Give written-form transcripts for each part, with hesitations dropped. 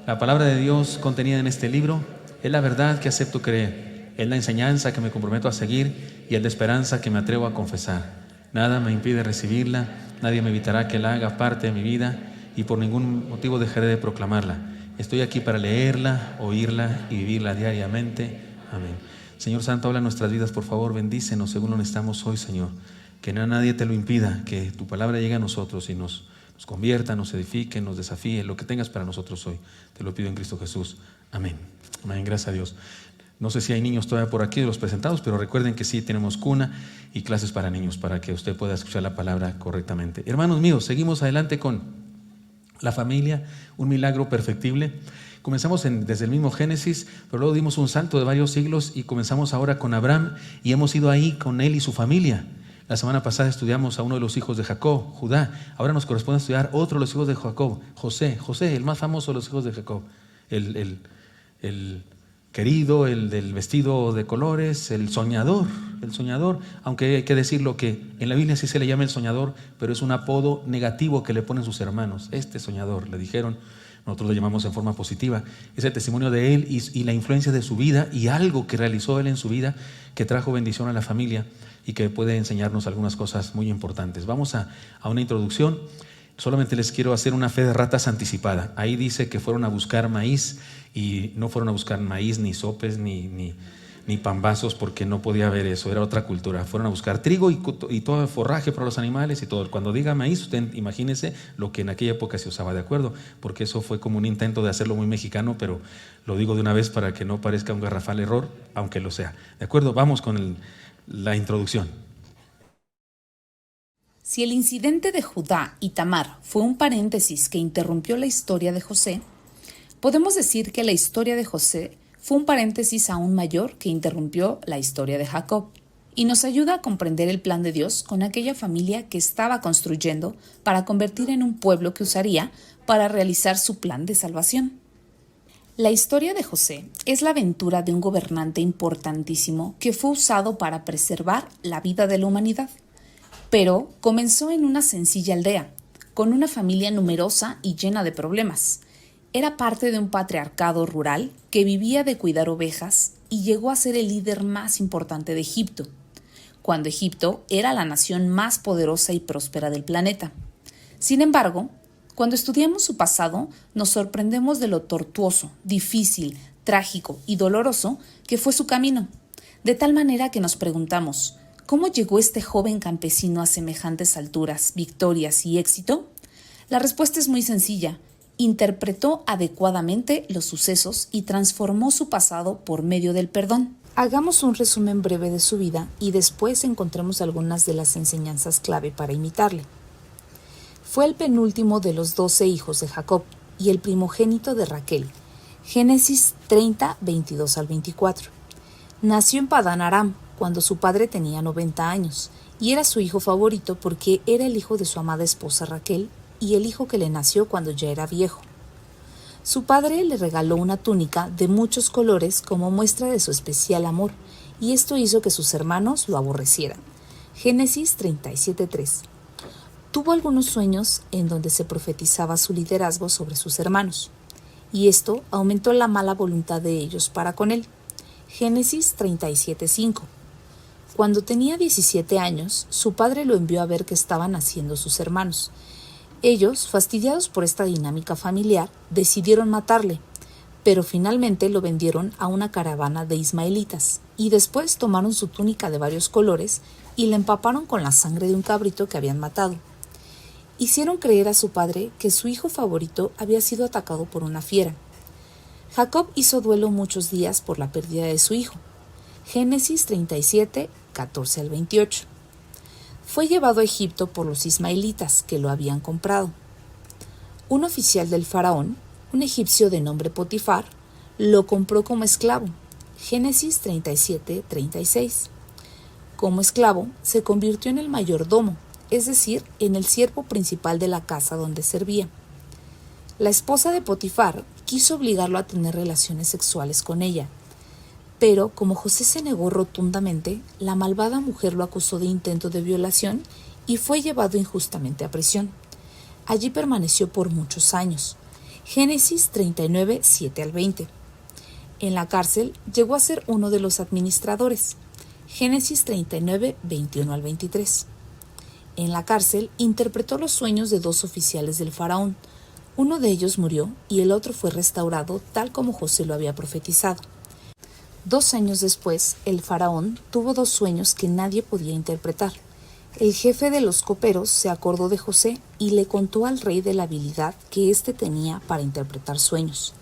La palabra de Dios contenida en este libro es la verdad que acepto creer, es la enseñanza que me comprometo a seguir y es la esperanza que me atrevo a confesar. Nada me impide recibirla, nadie me evitará que la haga parte de mi vida y por ningún motivo dejaré de proclamarla. Estoy aquí para leerla, oírla y vivirla diariamente. Amén. Señor Santo, habla en nuestras vidas, por favor, bendícenos según lo necesitamos hoy, Señor. Que nadie te lo impida, que tu palabra llegue a nosotros y nos convierta, nos edifique, nos desafíe, lo que tengas para nosotros hoy. Te lo pido en Cristo Jesús. Amén. Amén, gracias a Dios. No sé si hay niños todavía por aquí de los presentados, pero recuerden que sí tenemos cuna y clases para niños para que usted pueda escuchar la palabra correctamente. Hermanos míos, seguimos adelante con la familia, un milagro perfectible. Comenzamos desde el mismo Génesis, pero luego dimos un salto de varios siglos y comenzamos ahora con Abraham y hemos ido ahí con él y su familia. La semana pasada estudiamos a uno de los hijos de Jacob, Judá. Ahora nos corresponde estudiar otro de los hijos de Jacob, José, el más famoso de los hijos de Jacob. El querido, el del vestido de colores, el soñador, aunque hay que decirlo que en la Biblia sí se le llama el soñador, pero es un apodo negativo que le ponen sus hermanos. Este soñador, le dijeron, nosotros lo llamamos en forma positiva. Es el testimonio de él y la influencia de su vida y algo que realizó él en su vida que trajo bendición a la familia y que puede enseñarnos algunas cosas muy importantes. Vamos a una introducción. Solamente les quiero hacer una fe de ratas anticipada. Ahí dice que fueron a buscar maíz y no fueron a buscar maíz, ni sopes, ni pambazos, porque no podía haber eso, era otra cultura. Fueron a buscar trigo y todo el forraje para los animales y todo. Cuando diga maíz, usted imagínese lo que en aquella época se usaba, ¿de acuerdo? Porque eso fue como un intento de hacerlo muy mexicano, pero lo digo de una vez para que no parezca un garrafal error, aunque lo sea. ¿De acuerdo? Vamos con la introducción. Si el incidente de Judá y Tamar fue un paréntesis que interrumpió la historia de José, podemos decir que la historia de José fue un paréntesis aún mayor que interrumpió la historia de Jacob y nos ayuda a comprender el plan de Dios con aquella familia que estaba construyendo para convertir en un pueblo que usaría para realizar su plan de salvación. La historia de José es la aventura de un gobernante importantísimo que fue usado para preservar la vida de la humanidad. Pero comenzó en una sencilla aldea, con una familia numerosa y llena de problemas. Era parte de un patriarcado rural que vivía de cuidar ovejas y llegó a ser el líder más importante de Egipto, cuando Egipto era la nación más poderosa y próspera del planeta. Sin embargo, cuando estudiamos su pasado, nos sorprendemos de lo tortuoso, difícil, trágico y doloroso que fue su camino, de tal manera que nos preguntamos, ¿cómo llegó este joven campesino a semejantes alturas, victorias y éxito? La respuesta es muy sencilla. Interpretó adecuadamente los sucesos y transformó su pasado por medio del perdón. Hagamos un resumen breve de su vida y después encontremos algunas de las enseñanzas clave para imitarle. Fue el penúltimo de los 12 hijos de Jacob y el primogénito de Raquel. Génesis 30, 22 al 24. Nació en Padán Aram, cuando su padre tenía 90 años, y era su hijo favorito porque era el hijo de su amada esposa Raquel y el hijo que le nació cuando ya era viejo. Su padre le regaló una túnica de muchos colores como muestra de su especial amor, y esto hizo que sus hermanos lo aborrecieran. Génesis 37:3. Tuvo algunos sueños en donde se profetizaba su liderazgo sobre sus hermanos, y esto aumentó la mala voluntad de ellos para con él. Génesis 37:5. Cuando tenía 17 años, su padre lo envió a ver qué estaban haciendo sus hermanos. Ellos, fastidiados por esta dinámica familiar, decidieron matarle, pero finalmente lo vendieron a una caravana de ismaelitas y después tomaron su túnica de varios colores y la empaparon con la sangre de un cabrito que habían matado. Hicieron creer a su padre que su hijo favorito había sido atacado por una fiera. Jacob hizo duelo muchos días por la pérdida de su hijo. Génesis 37, 14 al 28. Fue llevado a Egipto por los ismaelitas que lo habían comprado. Un oficial del faraón, un egipcio de nombre Potifar, lo compró como esclavo. Génesis 37, 36. Como esclavo, se convirtió en el mayordomo, es decir, en el siervo principal de la casa donde servía. La esposa de Potifar quiso obligarlo a tener relaciones sexuales con ella, pero como José se negó rotundamente, la malvada mujer lo acusó de intento de violación y fue llevado injustamente a prisión. Allí permaneció por muchos años. Génesis 39, 7 al 20. En la cárcel llegó a ser uno de los administradores. Génesis 39, 21 al 23. En la cárcel interpretó los sueños de 2 oficiales del faraón. Uno de ellos murió y el otro fue restaurado tal como José lo había profetizado. 2 años después, el faraón tuvo 2 sueños que nadie podía interpretar. El jefe de los coperos se acordó de José y le contó al rey de la habilidad que éste tenía para interpretar sueños.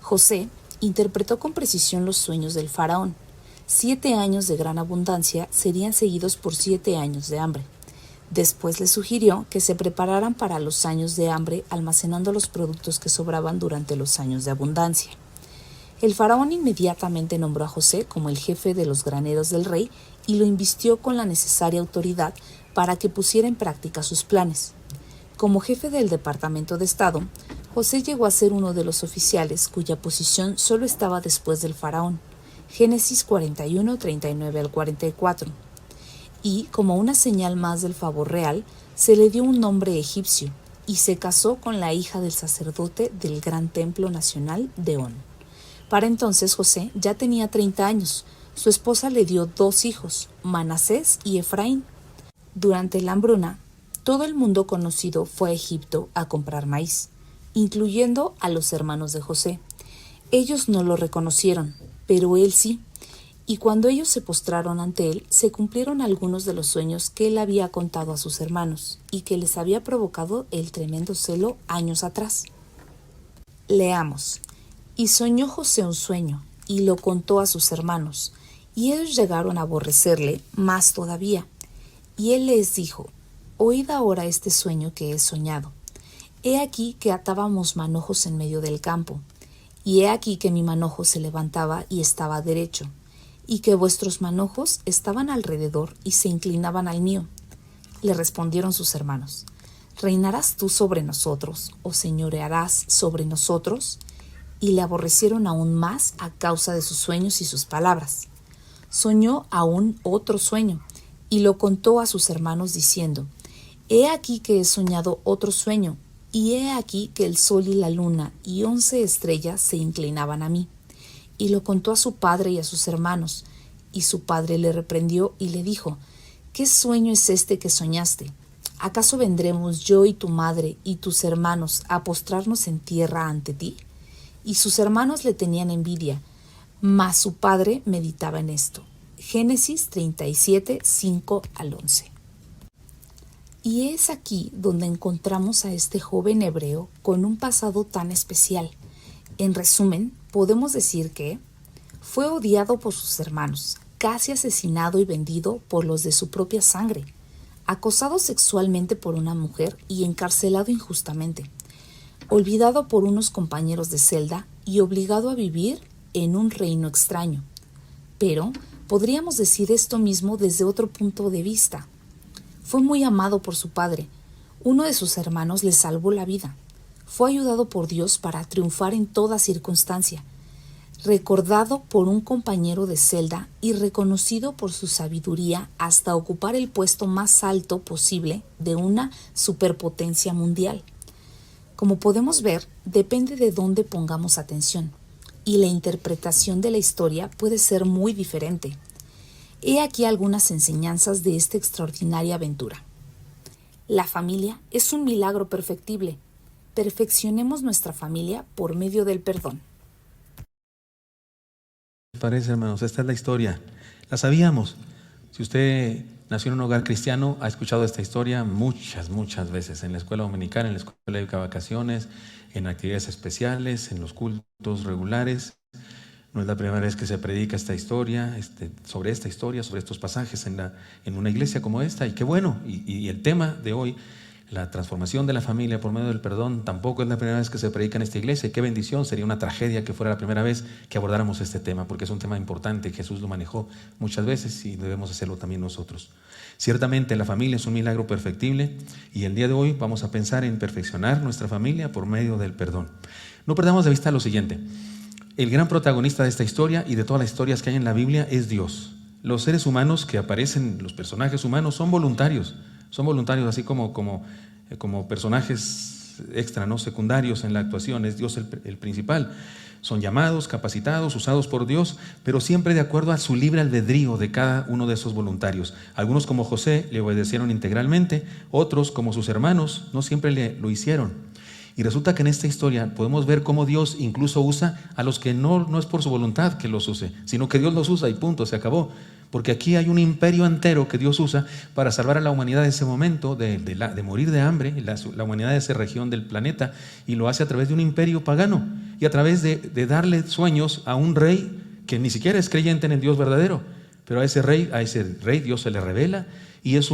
José interpretó con precisión los sueños del faraón. 7 años de gran abundancia serían seguidos por 7 años de hambre. Después le sugirió que se prepararan para los años de hambre almacenando los productos que sobraban durante los años de abundancia. El faraón inmediatamente nombró a José como el jefe de los graneros del rey y lo invistió con la necesaria autoridad para que pusiera en práctica sus planes. Como jefe del Departamento de Estado, José llegó a ser uno de los oficiales cuya posición solo estaba después del faraón. Génesis 41, 39 al 44. Y, como una señal más del favor real, se le dio un nombre egipcio y se casó con la hija del sacerdote del gran templo nacional de On. Para entonces José ya tenía 30 años. Su esposa le dio 2 hijos, Manasés y Efraín. Durante la hambruna, todo el mundo conocido fue a Egipto a comprar maíz, incluyendo a los hermanos de José. Ellos no lo reconocieron, pero él sí. Y cuando ellos se postraron ante él, se cumplieron algunos de los sueños que él había contado a sus hermanos y que les había provocado el tremendo celo años atrás. Leamos. Y soñó José un sueño, y lo contó a sus hermanos, y ellos llegaron a aborrecerle más todavía. Y él les dijo: Oíd ahora este sueño que he soñado. He aquí que atábamos manojos en medio del campo, y he aquí que mi manojo se levantaba y estaba derecho, y que vuestros manojos estaban alrededor y se inclinaban al mío. Le respondieron sus hermanos: ¿Reinarás tú sobre nosotros, o señorearás sobre nosotros? Y le aborrecieron aún más a causa de sus sueños y sus palabras. Soñó aún otro sueño, y lo contó a sus hermanos diciendo: He aquí que he soñado otro sueño, y he aquí que el sol y la luna y 11 estrellas se inclinaban a mí. Y lo contó a su padre y a sus hermanos, y su padre le reprendió y le dijo: ¿Qué sueño es este que soñaste? ¿Acaso vendremos yo y tu madre y tus hermanos a postrarnos en tierra ante ti? Y sus hermanos le tenían envidia, mas su padre meditaba en esto. Génesis 37, 5 al 11. Y es aquí donde encontramos a este joven hebreo con un pasado tan especial. En resumen, podemos decir que fue odiado por sus hermanos, casi asesinado y vendido por los de su propia sangre, acosado sexualmente por una mujer y encarcelado injustamente, olvidado por unos compañeros de celda y obligado a vivir en un reino extraño. Pero podríamos decir esto mismo desde otro punto de vista. Fue muy amado por su padre. Uno de sus hermanos le salvó la vida. Fue ayudado por Dios para triunfar en toda circunstancia, recordado por un compañero de celda y reconocido por su sabiduría hasta ocupar el puesto más alto posible de una superpotencia mundial. Como podemos ver, depende de dónde pongamos atención, y la interpretación de la historia puede ser muy diferente. He aquí algunas enseñanzas de esta extraordinaria aventura. La familia es un milagro perfectible. Perfeccionemos nuestra familia por medio del perdón. ¿Qué parece, hermanos? Esta es la historia. La sabíamos. Si usted nació en un hogar cristiano, ha escuchado esta historia muchas veces, en la escuela dominical, en la escuela de vacaciones, en actividades especiales, en los cultos regulares. No es la primera vez que se predica esta historia, sobre estos pasajes en una iglesia como esta, y qué bueno. Y el tema de hoy, la transformación de la familia por medio del perdón, tampoco es la primera vez que se predica en esta iglesia. Qué bendición, sería una tragedia que fuera la primera vez que abordáramos este tema, porque es un tema importante. Jesús lo manejó muchas veces y debemos hacerlo también nosotros. Ciertamente la familia es un milagro perfectible, y el día de hoy vamos a pensar en perfeccionar nuestra familia por medio del perdón. No perdamos de vista lo siguiente: el gran protagonista de esta historia y de todas las historias que hay en la Biblia es Dios. Los seres humanos que aparecen, los personajes humanos, son voluntarios, así como personajes extra, no secundarios en la actuación, es Dios el principal. Son llamados, capacitados, usados por Dios, pero siempre de acuerdo a su libre albedrío de cada uno de esos voluntarios. Algunos, como José, le obedecieron integralmente, otros, como sus hermanos, no siempre lo hicieron. Y resulta que en esta historia podemos ver cómo Dios incluso usa a los que no es por su voluntad que los use, sino que Dios los usa y punto, se acabó. Porque aquí hay un imperio entero que Dios usa para salvar a la humanidad de ese momento, de morir de hambre, la humanidad de esa región del planeta, y lo hace a través de un imperio pagano y a través de darle sueños a un rey que ni siquiera es creyente en el Dios verdadero, pero a ese rey Dios se le revela y es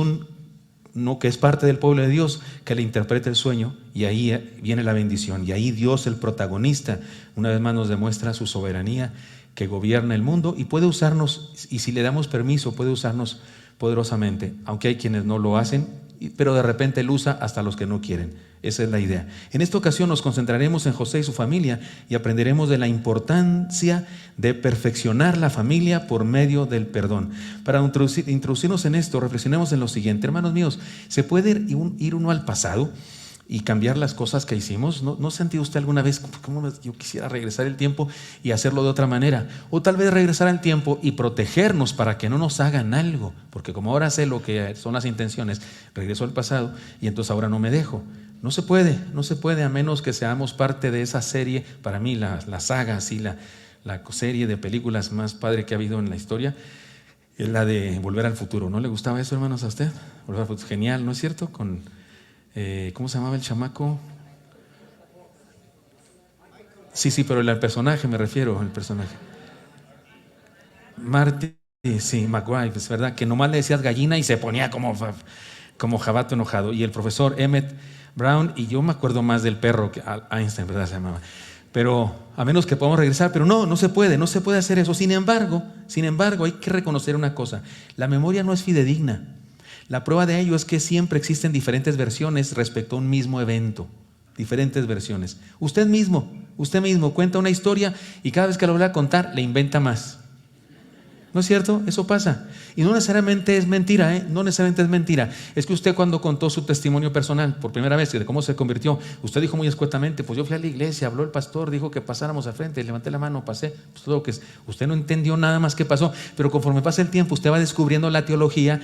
que es parte del pueblo de Dios, que le interpreta el sueño, y ahí viene la bendición, y ahí Dios, el protagonista, una vez más nos demuestra su soberanía, que gobierna el mundo y puede usarnos, y si le damos permiso, puede usarnos poderosamente, aunque hay quienes no lo hacen, pero de repente Él usa hasta los que no quieren. Esa es la idea. En esta ocasión nos concentraremos en José y su familia y aprenderemos de la importancia de perfeccionar la familia por medio del perdón. Para introducirnos en esto, reflexionemos en lo siguiente. Hermanos míos, ¿se puede ir uno al pasado y cambiar las cosas que hicimos? ¿No ha sentido usted alguna vez cómo yo quisiera regresar el tiempo y hacerlo de otra manera? O tal vez regresar al tiempo y protegernos para que no nos hagan algo, porque como ahora sé lo que son las intenciones, regreso al pasado y entonces ahora no me dejo. No se puede a menos que seamos parte de esa serie, para mí la saga, así, la serie de películas más padre que ha habido en la historia, es la de Volver al Futuro. ¿No le gustaba eso, hermanos, a usted? Volver al Futuro, genial, ¿no es cierto? Con ¿cómo se llamaba el chamaco? Sí, pero el personaje me refiero, el personaje. Marty, sí, McGuire, es verdad, que nomás le decías gallina y se ponía como jabato enojado. Y el profesor Emmett Brown, y yo me acuerdo más del perro que Einstein, ¿verdad? Se llamaba. Pero a menos que podamos regresar, pero no se puede hacer eso. Sin embargo, hay que reconocer una cosa: la memoria no es fidedigna. La prueba de ello es que siempre existen diferentes versiones respecto a un mismo evento. Diferentes versiones. Usted mismo cuenta una historia y cada vez que lo vuelve a contar le inventa más. ¿No es cierto? Eso pasa. Y no necesariamente es mentira, No necesariamente es mentira. Es que usted, cuando contó su testimonio personal por primera vez de cómo se convirtió, usted dijo muy escuetamente: pues yo fui a la iglesia, habló el pastor, dijo que pasáramos al frente, levanté la mano, pasé, pues todo lo que es. Usted no entendió nada más que pasó, pero conforme pasa el tiempo, usted va descubriendo la teología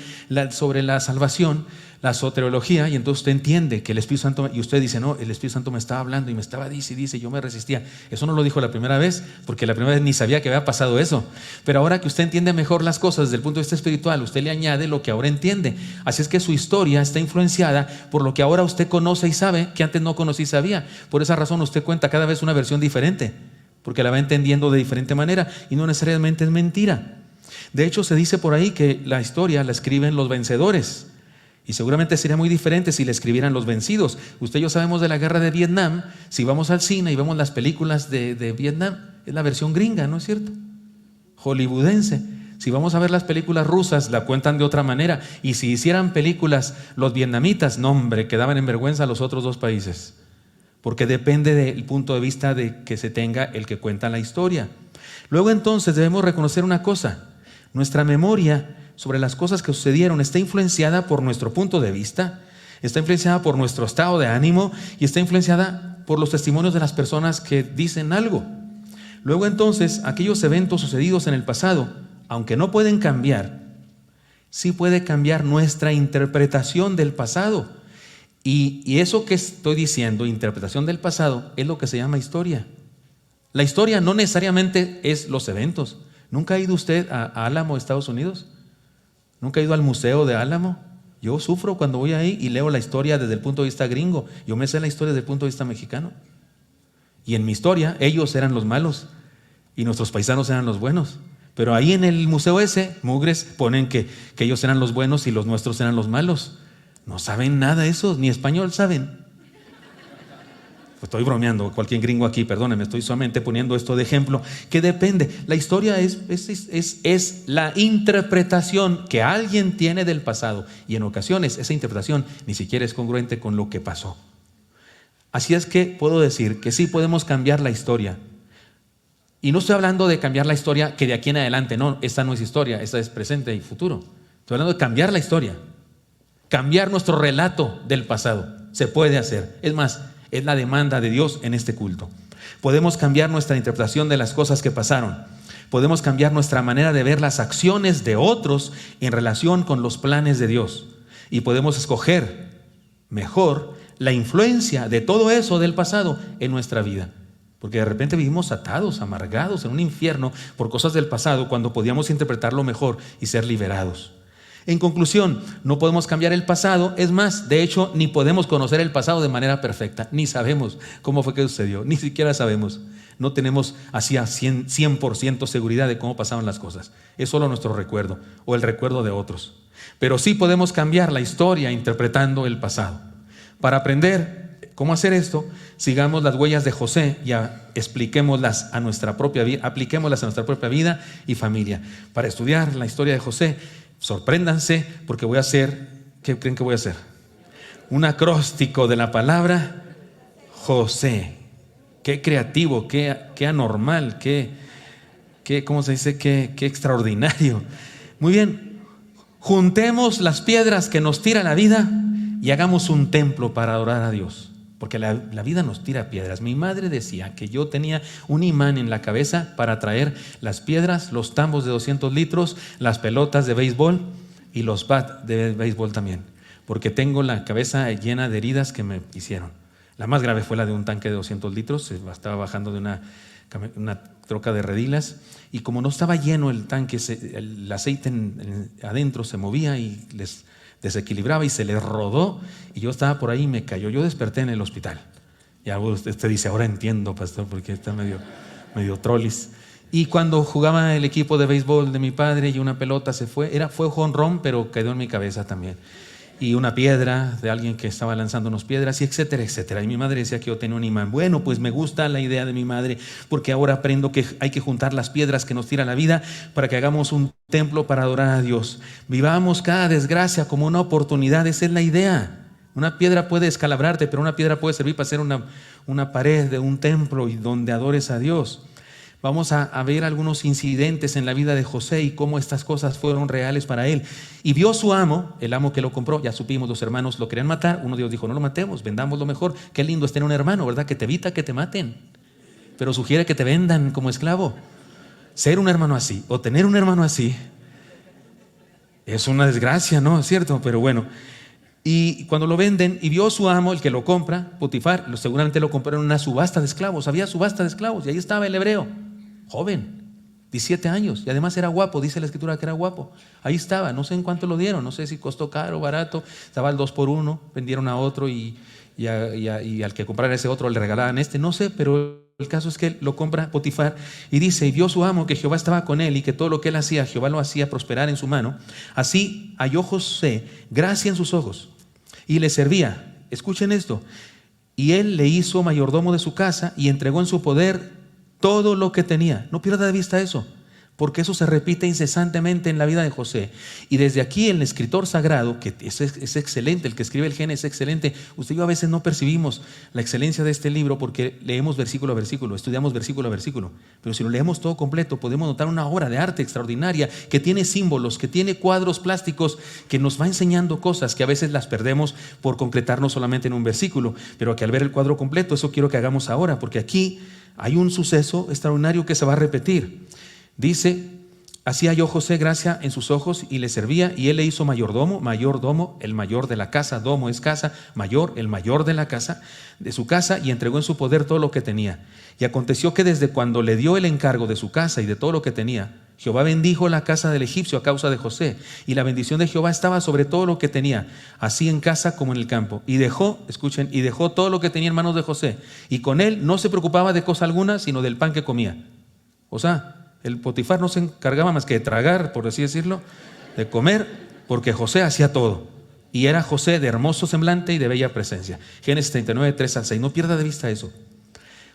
sobre la salvación, la soteriología, y entonces usted entiende que el Espíritu Santo, y usted dice: no, el Espíritu Santo me estaba hablando y me estaba dice, y yo me resistía. Eso no lo dijo la primera vez, porque la primera vez ni sabía que había pasado eso. Pero ahora que usted entiende mejor las cosas desde el punto de vista espiritual, usted le añade lo que ahora entiende. Así es que su historia está influenciada por lo que ahora usted conoce y sabe, que antes no conocía y sabía. Por esa razón usted cuenta cada vez una versión diferente, porque la va entendiendo de diferente manera, y no necesariamente es mentira. De hecho, se dice por ahí que la historia la escriben los vencedores. Y seguramente sería muy diferente si le escribieran los vencidos. Usted y yo sabemos de la guerra de Vietnam. Si vamos al cine y vemos las películas de Vietnam, es la versión gringa, ¿no es cierto? Hollywoodense. Si vamos a ver las películas rusas, la cuentan de otra manera. Y si hicieran películas los vietnamitas, no hombre, quedaban en vergüenza los otros dos países. Porque depende del punto de vista de que se tenga el que cuenta la historia. Luego entonces debemos reconocer una cosa: nuestra memoria sobre las cosas que sucedieron está influenciada por nuestro punto de vista, está influenciada por nuestro estado de ánimo y está influenciada por los testimonios de las personas que dicen algo. Luego entonces, aquellos eventos sucedidos en el pasado, aunque no pueden cambiar, sí puede cambiar nuestra interpretación del pasado. Y eso que estoy diciendo, interpretación del pasado, es lo que se llama historia. La historia no necesariamente es los eventos. ¿Nunca ha ido usted a Álamo, Estados Unidos? ¿Nunca ha ido al museo de Álamo? Yo sufro cuando voy ahí y leo la historia desde el punto de vista gringo. Yo me sé la historia desde el punto de vista mexicano. Y en mi historia, ellos eran los malos y nuestros paisanos eran los buenos. Pero ahí en el museo ese, mugres, ponen que ellos eran los buenos y los nuestros eran los malos. No saben nada esos, ni español saben. Estoy bromeando, cualquier gringo aquí, perdónenme, estoy solamente poniendo esto de ejemplo, que depende. La historia es la interpretación que alguien tiene del pasado, y en ocasiones esa interpretación ni siquiera es congruente con lo que pasó. Así es que puedo decir que sí podemos cambiar la historia. Y no estoy hablando de cambiar la historia que de aquí en adelante, no, esta no es historia, esta es presente y futuro. Estoy hablando de cambiar la historia, cambiar nuestro relato del pasado. Se puede hacer. Es más, es la demanda de Dios en este culto. Podemos cambiar nuestra interpretación de las cosas que pasaron. Podemos cambiar nuestra manera de ver las acciones de otros en relación con los planes de Dios. Y podemos escoger mejor la influencia de todo eso del pasado en nuestra vida. Porque de repente vivimos atados, amargados en un infierno por cosas del pasado cuando podíamos interpretarlo mejor y ser liberados. En conclusión, no podemos cambiar el pasado. Es más, de hecho, ni podemos conocer el pasado de manera perfecta. Ni sabemos cómo fue que sucedió. Ni siquiera sabemos. No tenemos así a 100% seguridad de cómo pasaban las cosas. Es solo nuestro recuerdo o el recuerdo de otros. Pero sí podemos cambiar la historia interpretando el pasado. Para aprender cómo hacer esto, sigamos las huellas de José y apliquémoslas a nuestra propia vida y familia. Para estudiar la historia de José, sorpréndanse porque voy a hacer, ¿qué creen que voy a hacer? Un acróstico de la palabra José. Qué creativo, qué anormal, ¿cómo se dice? Qué extraordinario. Muy bien, juntemos las piedras que nos tira la vida y hagamos un templo para adorar a Dios. Porque la vida nos tira piedras. Mi madre decía que yo tenía un imán en la cabeza para traer las piedras, los tambos de 200 litros, las pelotas de béisbol y los bats de béisbol también. Porque tengo la cabeza llena de heridas que me hicieron. La más grave fue la de un tanque de 200 litros. Estaba bajando de una troca de redilas y como no estaba lleno el tanque, el aceite adentro se movía y les desequilibraba y se les rodó y yo estaba por ahí y me cayó. Yo desperté en el hospital. Ya usted dice, ahora entiendo, pastor, porque está medio trolis. Y cuando jugaba el equipo de béisbol de mi padre y una pelota se fue jonrón, pero quedó en mi cabeza también. Y una piedra de alguien que estaba lanzando unas piedras y etcétera, etcétera. Y mi madre decía que yo tenía un imán. Bueno, pues me gusta la idea de mi madre porque ahora aprendo que hay que juntar las piedras que nos tira la vida para que hagamos un templo para adorar a Dios. Vivamos cada desgracia como una oportunidad. Esa es la idea. Una piedra puede escalabrarte, pero una piedra puede servir para hacer una pared de un templo y donde adores a Dios. Vamos a ver algunos incidentes en la vida de José y cómo estas cosas fueron reales para él. Y vio su amo, el amo que lo compró, ya supimos, los hermanos lo querían matar. Uno de ellos dijo, no lo matemos, vendamos lo mejor. Qué lindo es tener un hermano, ¿verdad? Que te evita que te maten, pero sugiere que te vendan como esclavo. Ser un hermano así o tener un hermano así es una desgracia, ¿no? Es cierto, pero bueno. Y cuando lo venden, y vio su amo, el que lo compra, Potifar, seguramente lo compraron en una subasta de esclavos. Había subasta de esclavos y ahí estaba el hebreo, joven, 17 años, y además era guapo, dice la escritura que era guapo. Ahí estaba, no sé en cuánto lo dieron, no sé si costó caro o barato, estaba al 2 por 1, vendieron a otro y al que comprara ese otro le regalaban no sé, pero el caso es que lo compra Potifar y dice, y vio su amo que Jehová estaba con él y que todo lo que él hacía, Jehová lo hacía prosperar en su mano. Así halló José gracia en sus ojos y le servía. Escuchen esto. Y él le hizo mayordomo de su casa y entregó en su poder todo lo que tenía. No pierda de vista eso, porque eso se repite incesantemente en la vida de José. Y desde aquí el escritor sagrado, que es excelente, el que escribe el Génesis es excelente. Usted y yo a veces no percibimos la excelencia de este libro porque leemos versículo a versículo, estudiamos versículo a versículo. Pero si lo leemos todo completo, podemos notar una obra de arte extraordinaria que tiene símbolos, que tiene cuadros plásticos, que nos va enseñando cosas que a veces las perdemos por concretarnos solamente en un versículo. Pero que al ver el cuadro completo, eso quiero que hagamos ahora, porque aquí hay un suceso extraordinario que se va a repetir. Dice, así halló José gracia en sus ojos y le servía, y él le hizo mayordomo, el mayor de la casa, domo es casa, mayor, el mayor de la casa, de su casa, y entregó en su poder todo lo que tenía. Y aconteció que desde cuando le dio el encargo de su casa y de todo lo que tenía, Jehová bendijo la casa del egipcio a causa de José, y la bendición de Jehová estaba sobre todo lo que tenía, así en casa como en el campo. Y dejó todo lo que tenía en manos de José, y con él no se preocupaba de cosa alguna, sino del pan que comía. O sea, el Potifar no se encargaba más que de tragar, por así decirlo, de comer, porque José hacía todo. Y era José de hermoso semblante y de bella presencia. Génesis 39, 3 al 6. No pierda de vista eso.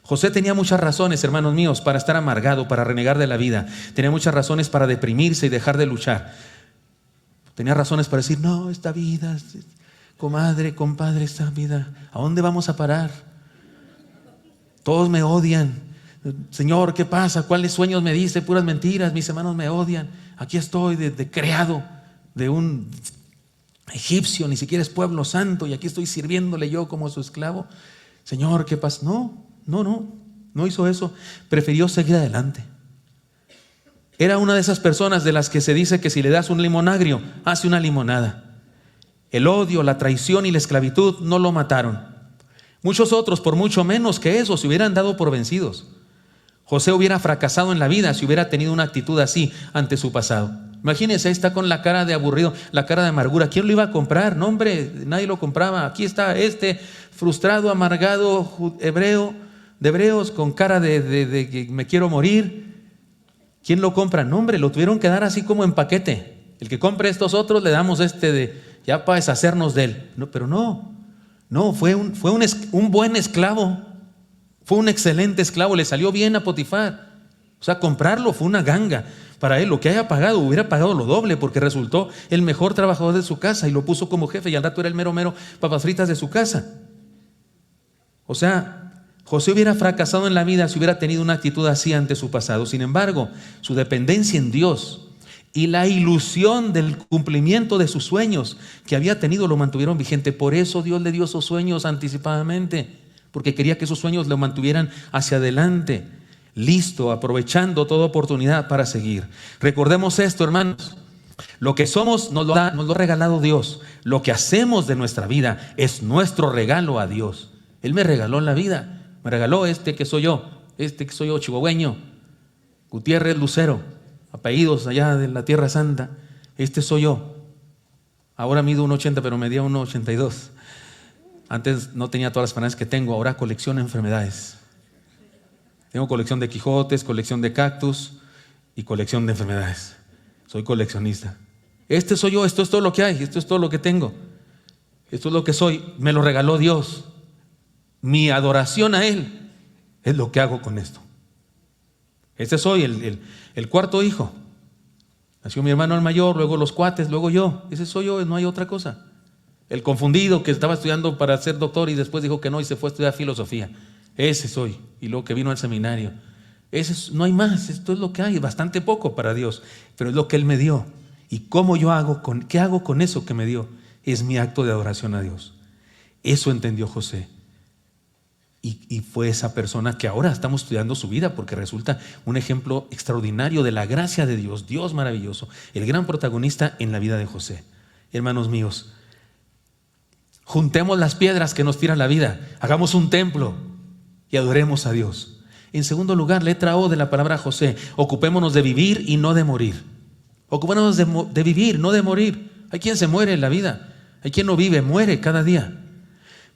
José tenía muchas razones, hermanos míos, para estar amargado, para renegar de la vida. Tenía muchas razones para deprimirse y dejar de luchar. Tenía razones para decir, no, esta vida, comadre, compadre, esta vida, ¿a dónde vamos a parar? Todos me odian. Señor, ¿qué pasa? ¿Cuáles sueños me diste? Puras mentiras, mis hermanos me odian. Aquí estoy de criado de un egipcio, ni siquiera es pueblo santo, y aquí estoy sirviéndole yo como su esclavo. Señor, ¿qué pasa? No hizo eso. Prefirió seguir adelante. Era una de esas personas de las que se dice que si le das un limón agrio, hace una limonada. El odio, la traición y la esclavitud no lo mataron. Muchos otros, por mucho menos que eso, se hubieran dado por vencidos. José hubiera fracasado en la vida si hubiera tenido una actitud así ante su pasado. Imagínense, ahí está con la cara de aburrido, la cara de amargura. ¿Quién lo iba a comprar? No, hombre, nadie lo compraba. Aquí está este frustrado, amargado hebreo, de hebreos, con cara de que me quiero morir. ¿Quién lo compra? No, hombre, lo tuvieron que dar así como en paquete. El que compre estos otros le damos ya para deshacernos de él. No, pero no, fue un buen esclavo. Fue un excelente esclavo, le salió bien a Potifar. O sea, comprarlo fue una ganga. Para él, lo que haya pagado, hubiera pagado lo doble, porque resultó el mejor trabajador de su casa y lo puso como jefe, y al rato era el mero papas fritas de su casa. O sea, José hubiera fracasado en la vida si hubiera tenido una actitud así ante su pasado. Sin embargo, su dependencia en Dios y la ilusión del cumplimiento de sus sueños que había tenido lo mantuvieron vigente. Por eso Dios le dio esos sueños anticipadamente, porque quería que esos sueños lo mantuvieran hacia adelante, listo, aprovechando toda oportunidad para seguir. Recordemos esto, hermanos. Lo que somos nos lo ha regalado Dios. Lo que hacemos de nuestra vida es nuestro regalo a Dios. Él me regaló la vida. Me regaló que soy yo, chihuahueño, Gutiérrez Lucero, apellidos allá de la Tierra Santa. Soy yo. Ahora mido 1.80, pero medía 1.82. Antes no tenía todas las enfermedades que tengo, ahora colecciono enfermedades. Tengo colección de quijotes, colección de cactus y colección de enfermedades. Soy coleccionista. Soy yo, esto es todo lo que hay, esto es todo lo que tengo. Esto es lo que soy, me lo regaló Dios. Mi adoración a Él es lo que hago con esto. Soy el cuarto hijo. Nació mi hermano el mayor, luego los cuates, luego yo. Ese soy yo, no hay otra cosa. El confundido que estaba estudiando para ser doctor y después dijo que no y se fue a estudiar filosofía. Ese soy. Y luego que vino al seminario. No hay más, esto es lo que hay, bastante poco para Dios, pero es lo que Él me dio. ¿Y qué hago con eso que me dio? Es mi acto de adoración a Dios. Eso entendió José. Y fue esa persona que ahora estamos estudiando su vida, porque resulta un ejemplo extraordinario de la gracia de Dios, Dios maravilloso, el gran protagonista en la vida de José. Hermanos míos, juntemos las piedras que nos tiran la vida, hagamos un templo y adoremos a Dios. En segundo lugar, letra O de la palabra José, ocupémonos de vivir y no de morir. Ocupémonos de vivir, no de morir. Hay quien se muere en la vida, hay quien no vive, muere cada día.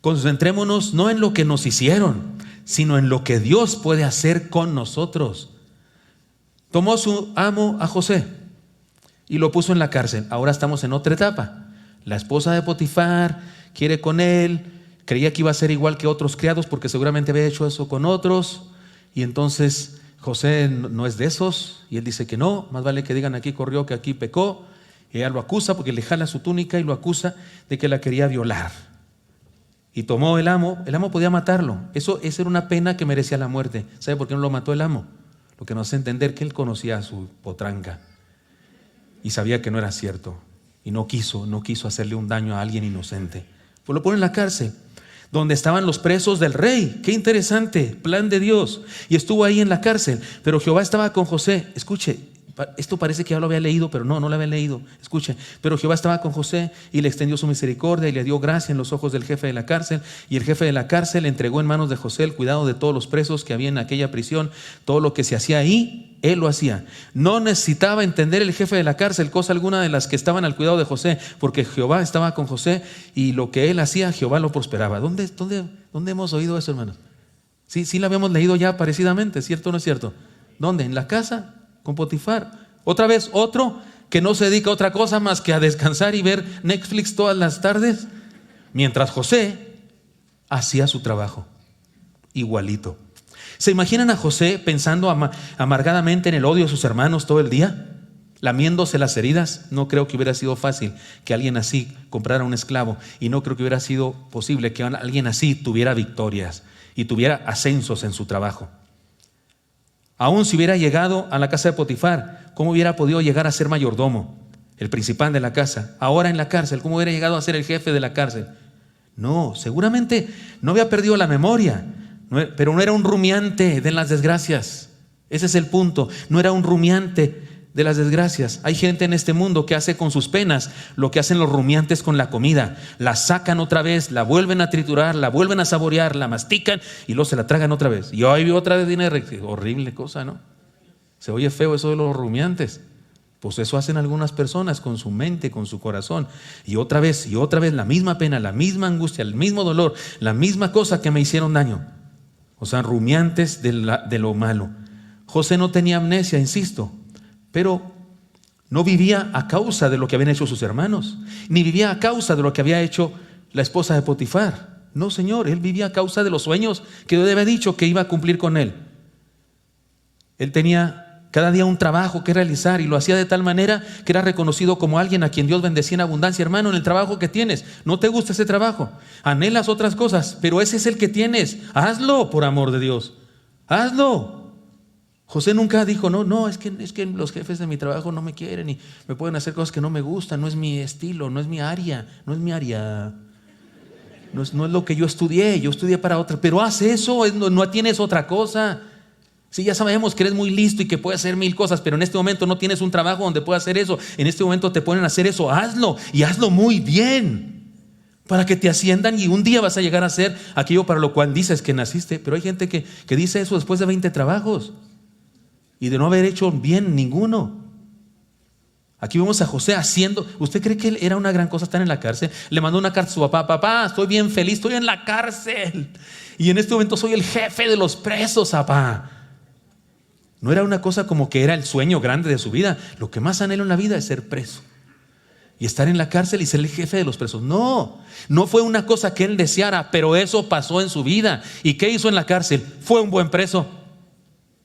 Concentrémonos no en lo que nos hicieron, sino en lo que Dios puede hacer con nosotros. Tomó su amo a José y lo puso en la cárcel. Ahora estamos en otra etapa. La esposa de Potifar quiere con él, creía que iba a ser igual que otros criados porque seguramente había hecho eso con otros. Y entonces José no es de esos y él dice que no, más vale que digan aquí corrió que aquí pecó. Y ella lo acusa porque le jala su túnica y lo acusa de que la quería violar. Y tomó el amo podía matarlo. Esa era una pena que merecía la muerte. ¿Sabe por qué no lo mató el amo? Lo que nos hace entender que él conocía a su potranca y sabía que no era cierto. Y no quiso hacerle un daño a alguien inocente. Pues lo pone en la cárcel, donde estaban los presos del rey. Qué interesante, plan de Dios. Y estuvo ahí en la cárcel, pero Jehová estaba con José. Escuche, esto parece que ya lo había leído, pero no lo había leído. Escuche, pero Jehová estaba con José y le extendió su misericordia y le dio gracia en los ojos del jefe de la cárcel. Y el jefe de la cárcel le entregó en manos de José el cuidado de todos los presos que había en aquella prisión. Todo lo que se hacía ahí, él lo hacía. No necesitaba entender el jefe de la cárcel cosa alguna de las que estaban al cuidado de José, porque Jehová estaba con José y lo que él hacía, Jehová lo prosperaba. ¿Dónde hemos oído eso, hermanos? Sí lo habíamos leído ya parecidamente, ¿cierto o no es cierto? ¿Dónde? ¿En la casa? Con Potifar. Otra vez, otro que no se dedica a otra cosa más que a descansar y ver Netflix todas las tardes, mientras José hacía su trabajo. Igualito. ¿Se imaginan a José pensando amargadamente en el odio de sus hermanos todo el día? Lamiéndose las heridas. No creo que hubiera sido fácil que alguien así comprara un esclavo, y no creo que hubiera sido posible que alguien así tuviera victorias y tuviera ascensos en su trabajo. Aún si hubiera llegado a la casa de Potifar, ¿cómo hubiera podido llegar a ser mayordomo, el principal de la casa? Ahora en la cárcel, ¿cómo hubiera llegado a ser el jefe de la cárcel? No, seguramente no había perdido la memoria, pero no era un rumiante de las desgracias. Ese es el punto, no era un rumiante de las desgracias. Hay gente en este mundo que hace con sus penas lo que hacen los rumiantes con la comida. La sacan otra vez, la vuelven a triturar, la vuelven a saborear, la mastican y luego se la tragan otra vez. Y hoy otra vez viene, horrible cosa, ¿no? Se oye feo eso de los rumiantes. Pues eso hacen algunas personas con su mente, con su corazón. Y otra vez la misma pena, la misma angustia, el mismo dolor, la misma cosa que me hicieron daño. O sea, rumiantes de lo malo. José no tenía amnesia, insisto, pero no vivía a causa de lo que habían hecho sus hermanos, ni vivía a causa de lo que había hecho la esposa de Potifar. No, Señor, él vivía a causa de los sueños que Dios le había dicho que iba a cumplir con él. Él tenía cada día un trabajo que realizar y lo hacía de tal manera que era reconocido como alguien a quien Dios bendecía en abundancia. Hermano, en el trabajo que tienes, no te gusta ese trabajo, anhelas otras cosas, pero ese es el que tienes. Hazlo por amor de Dios, hazlo. José nunca dijo, no, es que los jefes de mi trabajo no me quieren y me pueden hacer cosas que no me gustan, no es mi estilo, no es mi área, no es lo que yo estudié para otra, pero haz eso, no tienes otra cosa. Sí, ya sabemos que eres muy listo y que puedes hacer 1000 cosas, pero en este momento no tienes un trabajo donde puedas hacer eso. En este momento te ponen a hacer eso, hazlo y hazlo muy bien para que te asciendan y un día vas a llegar a hacer aquello para lo cual dices que naciste. Pero hay gente que dice eso después de 20 trabajos y de no haber hecho bien ninguno. Aquí vemos a José haciendo. ¿Usted cree que era una gran cosa estar en la cárcel? Le mandó una carta a su papá: papá, estoy bien feliz, estoy en la cárcel y en este momento soy el jefe de los presos, papá. No era una cosa como que era el sueño grande de su vida. Lo que más anhelo en la vida es ser preso y estar en la cárcel y ser el jefe de los presos. No fue una cosa que él deseara, pero eso pasó en su vida. ¿Y qué hizo en la cárcel? Fue un buen preso,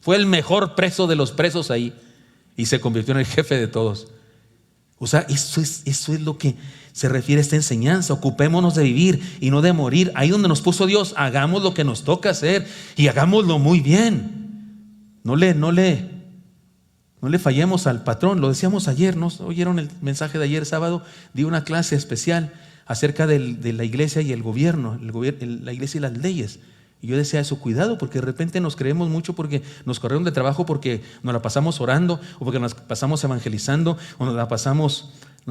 fue el mejor preso de los presos ahí y se convirtió en el jefe de todos. O sea, eso es lo que se refiere a esta enseñanza. Ocupémonos de vivir y no de morir. Ahí donde nos puso Dios, hagamos lo que nos toca hacer y hagámoslo muy bien. No le fallemos al patrón. Lo decíamos ayer, ¿no? ¿Oyeron el mensaje de ayer sábado? Di una clase especial acerca de la iglesia y el gobierno, la iglesia y las leyes. Y yo decía eso, cuidado, porque de repente nos creemos mucho porque nos corrieron de trabajo, porque nos la pasamos orando, o porque nos pasamos evangelizando, o nos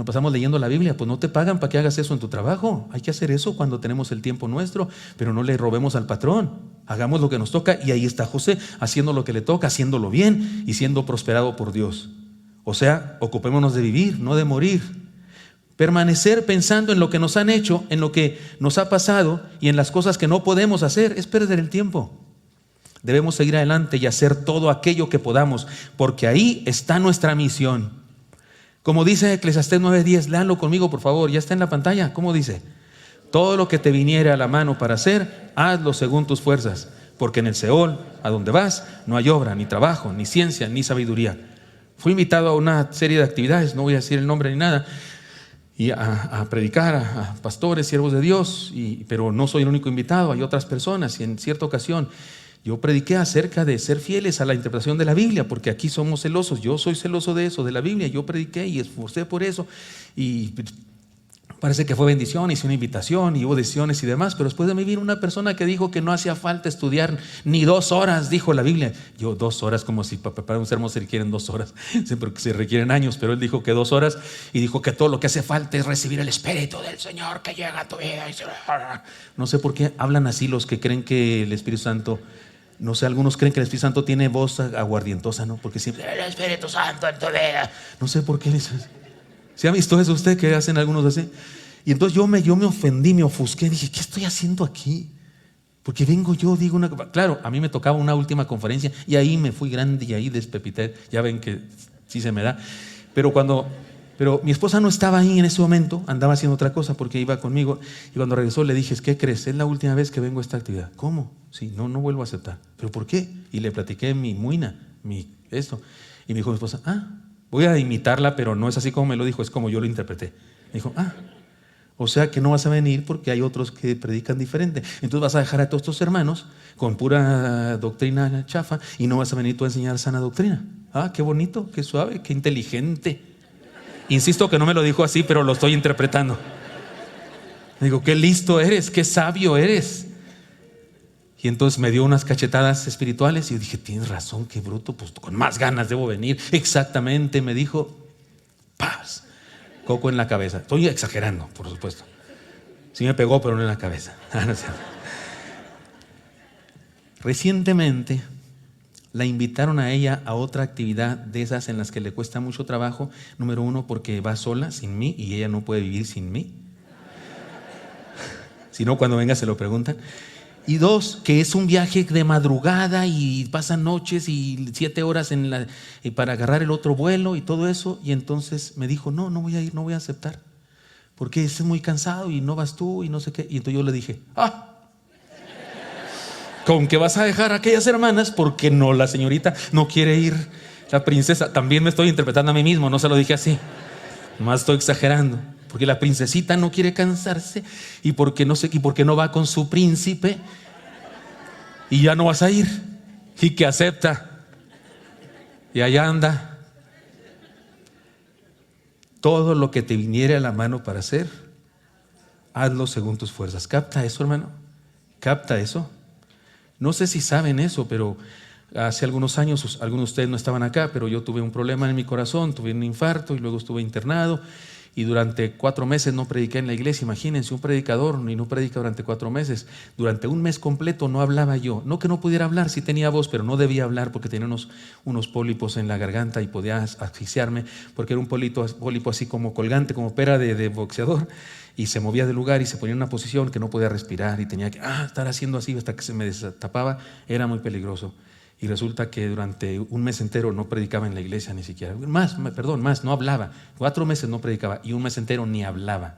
pasamos leyendo la Biblia. Pues no te pagan para que hagas eso en tu trabajo. Hay que hacer eso cuando tenemos el tiempo nuestro, pero no le robemos al patrón. Hagamos lo que nos toca, y ahí está José haciendo lo que le toca, haciéndolo bien y siendo prosperado por Dios. O sea, ocupémonos de vivir, no de morir. Permanecer pensando en lo que nos han hecho, en lo que nos ha pasado y en las cosas que no podemos hacer es perder el tiempo. Debemos seguir adelante y hacer todo aquello que podamos, porque ahí está nuestra misión. Como dice Eclesiastés 9:10, léanlo conmigo por favor, ya está en la pantalla. ¿Cómo dice? Todo lo que te viniere a la mano para hacer, hazlo según tus fuerzas, porque en el Seol, a donde vas, no hay obra, ni trabajo, ni ciencia, ni sabiduría. Fui invitado a una serie de actividades, no voy a decir el nombre ni nada, y a predicar a pastores, siervos de Dios, pero no soy el único invitado, hay otras personas. Y en cierta ocasión yo prediqué acerca de ser fieles a la interpretación de la Biblia, porque aquí somos celosos. Yo soy celoso de eso, de la Biblia. Yo prediqué y esforcé por eso, y parece que fue bendición, hice una invitación y hubo decisiones y demás, pero después de mí vino una persona que dijo que no hacía falta estudiar ni 2 horas, dijo la Biblia. Yo, 2 horas, como si para preparar un sermón se requieren 2 horas, porque se requieren años, pero él dijo que 2 horas, y dijo que todo lo que hace falta es recibir el Espíritu del Señor que llega a tu vida. No sé por qué hablan así los que creen que el Espíritu Santo, no sé, algunos creen que el Espíritu Santo tiene voz aguardientosa, ¿no? Porque siempre, el Espíritu Santo en tu vida. No sé por qué. ¿Se ha visto eso usted que hacen algunos así? Y entonces yo me ofendí, me ofusqué, dije, ¿qué estoy haciendo aquí? Porque vengo yo, digo una cosa. Claro, a mí me tocaba una última conferencia y ahí me fui grande y ahí despepité. Ya ven que sí se me da. Pero mi esposa no estaba ahí en ese momento, andaba haciendo otra cosa porque iba conmigo. Y cuando regresó le dije, ¿qué crees? Es la última vez que vengo a esta actividad. ¿Cómo? Sí, no vuelvo a aceptar. ¿Pero por qué? Y le platiqué mi muina, esto. Y me dijo mi esposa, voy a imitarla, pero no es así como me lo dijo, es como yo lo interpreté. Me dijo, o sea que no vas a venir porque hay otros que predican diferente. Entonces vas a dejar a todos estos hermanos con pura doctrina chafa y no vas a venir tú a enseñar sana doctrina. Qué bonito, qué suave, qué inteligente. Insisto que no me lo dijo así, pero lo estoy interpretando. Me digo, qué listo eres, qué sabio eres. Y entonces me dio unas cachetadas espirituales y yo dije, tienes razón, qué bruto, pues con más ganas debo venir. Exactamente, me dijo, paz, coco en la cabeza. Estoy exagerando, por supuesto. Sí me pegó, pero no en la cabeza. No sé. Recientemente la invitaron a ella a otra actividad de esas en las que le cuesta mucho trabajo. Número uno, porque va sola, sin mí, y ella no puede vivir sin mí. Si no, cuando venga se lo preguntan. Y dos, que es un viaje de madrugada y pasan noches y 7 horas para agarrar el otro vuelo y todo eso. Y entonces me dijo, no voy a ir, no voy a aceptar, porque es muy cansado y no vas tú y no sé qué. Y entonces yo le dije, ¿con qué vas a dejar a aquellas hermanas? Porque no, la señorita no quiere ir, la princesa. También me estoy interpretando a mí mismo, no se lo dije así, nomás estoy exagerando. Porque la princesita no quiere cansarse y porque no sé, y porque no va con su príncipe y ya no vas a ir, y que acepta y allá anda. Todo lo que te viniere a la mano para hacer, hazlo según tus fuerzas. ¿Capta eso, hermano? ¿Capta eso? No sé si saben eso, pero hace algunos años, algunos de ustedes no estaban acá, pero yo tuve un problema en mi corazón, tuve un infarto y luego estuve internado. Y durante 4 meses no prediqué en la iglesia. Imagínense, un predicador y no predica durante 4 meses. Durante un mes completo no hablaba yo. No que no pudiera hablar, sí tenía voz, pero no debía hablar porque tenía unos pólipos en la garganta y podía asfixiarme, porque era un pólipo así como colgante, como pera de boxeador, y se movía de lugar y se ponía en una posición que no podía respirar y tenía que estar haciendo así hasta que se me destapaba. Era muy peligroso. Y resulta que durante un mes entero no predicaba en la iglesia ni siquiera. No hablaba. 4 meses no predicaba y un mes entero ni hablaba.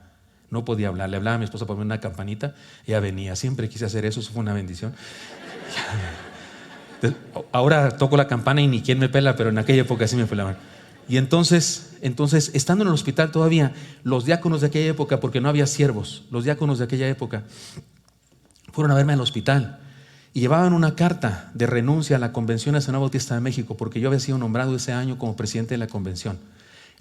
No podía hablar. Le hablaba a mi esposa para poner una campanita, ella venía. Siempre quise hacer eso, eso fue una bendición. Ahora toco la campana y ni quien me pela, pero en aquella época sí me pelaban. Y entonces, estando en el hospital todavía, los diáconos de aquella época, porque no había siervos, los diáconos de aquella época fueron a verme al hospital. Y llevaban una carta de renuncia a la Convención Nacional Bautista de México, porque yo había sido nombrado ese año como presidente de la convención.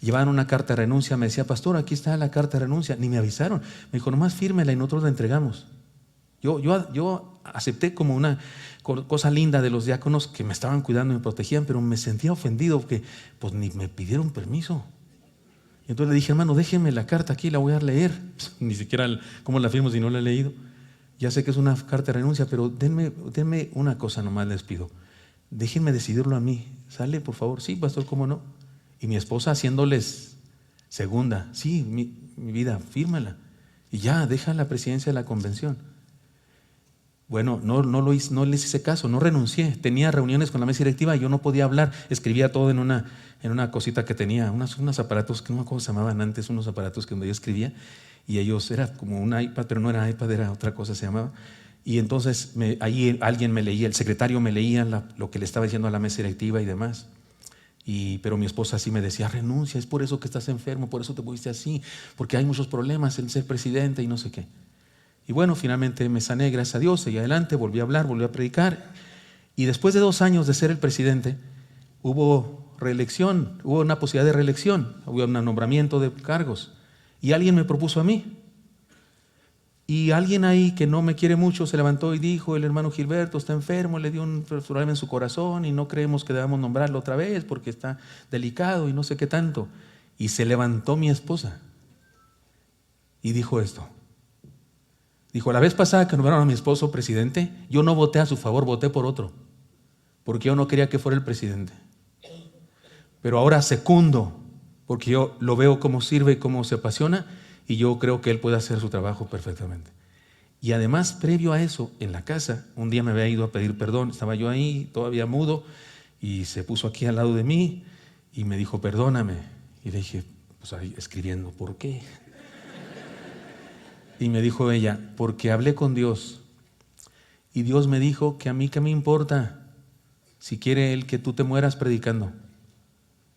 Llevaban una carta de renuncia, me decía, pastor, aquí está la carta de renuncia. Ni me avisaron, me dijo, nomás fírmela y nosotros la entregamos. Yo acepté como una cosa linda de los diáconos que me estaban cuidando y me protegían, pero me sentía ofendido porque pues ni me pidieron permiso. Y entonces le dije, hermano, déjeme la carta aquí, la voy a leer. Ni siquiera cómo la firmo si no la he leído. Ya sé que es una carta de renuncia, pero denme una cosa nomás, les pido. Déjenme decidirlo a mí. ¿Sale, por favor? Sí, pastor, ¿cómo no? Y mi esposa haciéndoles segunda. Sí, mi vida, fírmala. Y ya, deja la presidencia de la convención. Bueno, no les hice caso, no renuncié. Tenía reuniones con la mesa directiva y yo no podía hablar. Escribía todo en una cosita que tenía, unos aparatos que no me acuerdo cómo se llamaban antes, unos aparatos que donde yo escribía. Y ellos, era como un iPad, pero no era iPad, era otra cosa, se llamaba. Y entonces ahí alguien me leía, el secretario me leía lo que le estaba diciendo a la mesa directiva y demás. Pero mi esposa sí me decía, renuncia, es por eso que estás enfermo, por eso te pusiste así, porque hay muchos problemas en ser presidente y no sé qué. Y bueno, finalmente me sané, gracias a Dios, seguí adelante, volví a hablar, volví a predicar. Y después de 2 años de ser el presidente, hubo reelección, hubo una posibilidad de reelección, hubo un nombramiento de cargos. Y alguien me propuso a mí. Y alguien ahí que no me quiere mucho se levantó y dijo, el hermano Gilberto está enfermo, le dio un problema en su corazón y no creemos que debamos nombrarlo otra vez porque está delicado y no sé qué tanto. Y se levantó mi esposa y dijo esto. Dijo, la vez pasada que nombraron a mi esposo presidente, yo no voté a su favor, voté por otro, porque yo no quería que fuera el presidente. Pero ahora secundo, porque yo lo veo cómo sirve y cómo se apasiona, y yo creo que él puede hacer su trabajo perfectamente. Y además, previo a eso, en la casa, un día me había ido a pedir perdón, estaba yo ahí, todavía mudo, y se puso aquí al lado de mí, y me dijo, perdóname. Y le dije, pues ahí escribiendo, ¿por qué? Y me dijo ella, porque hablé con Dios, y Dios me dijo que a mí qué me importa si quiere Él que tú te mueras predicando.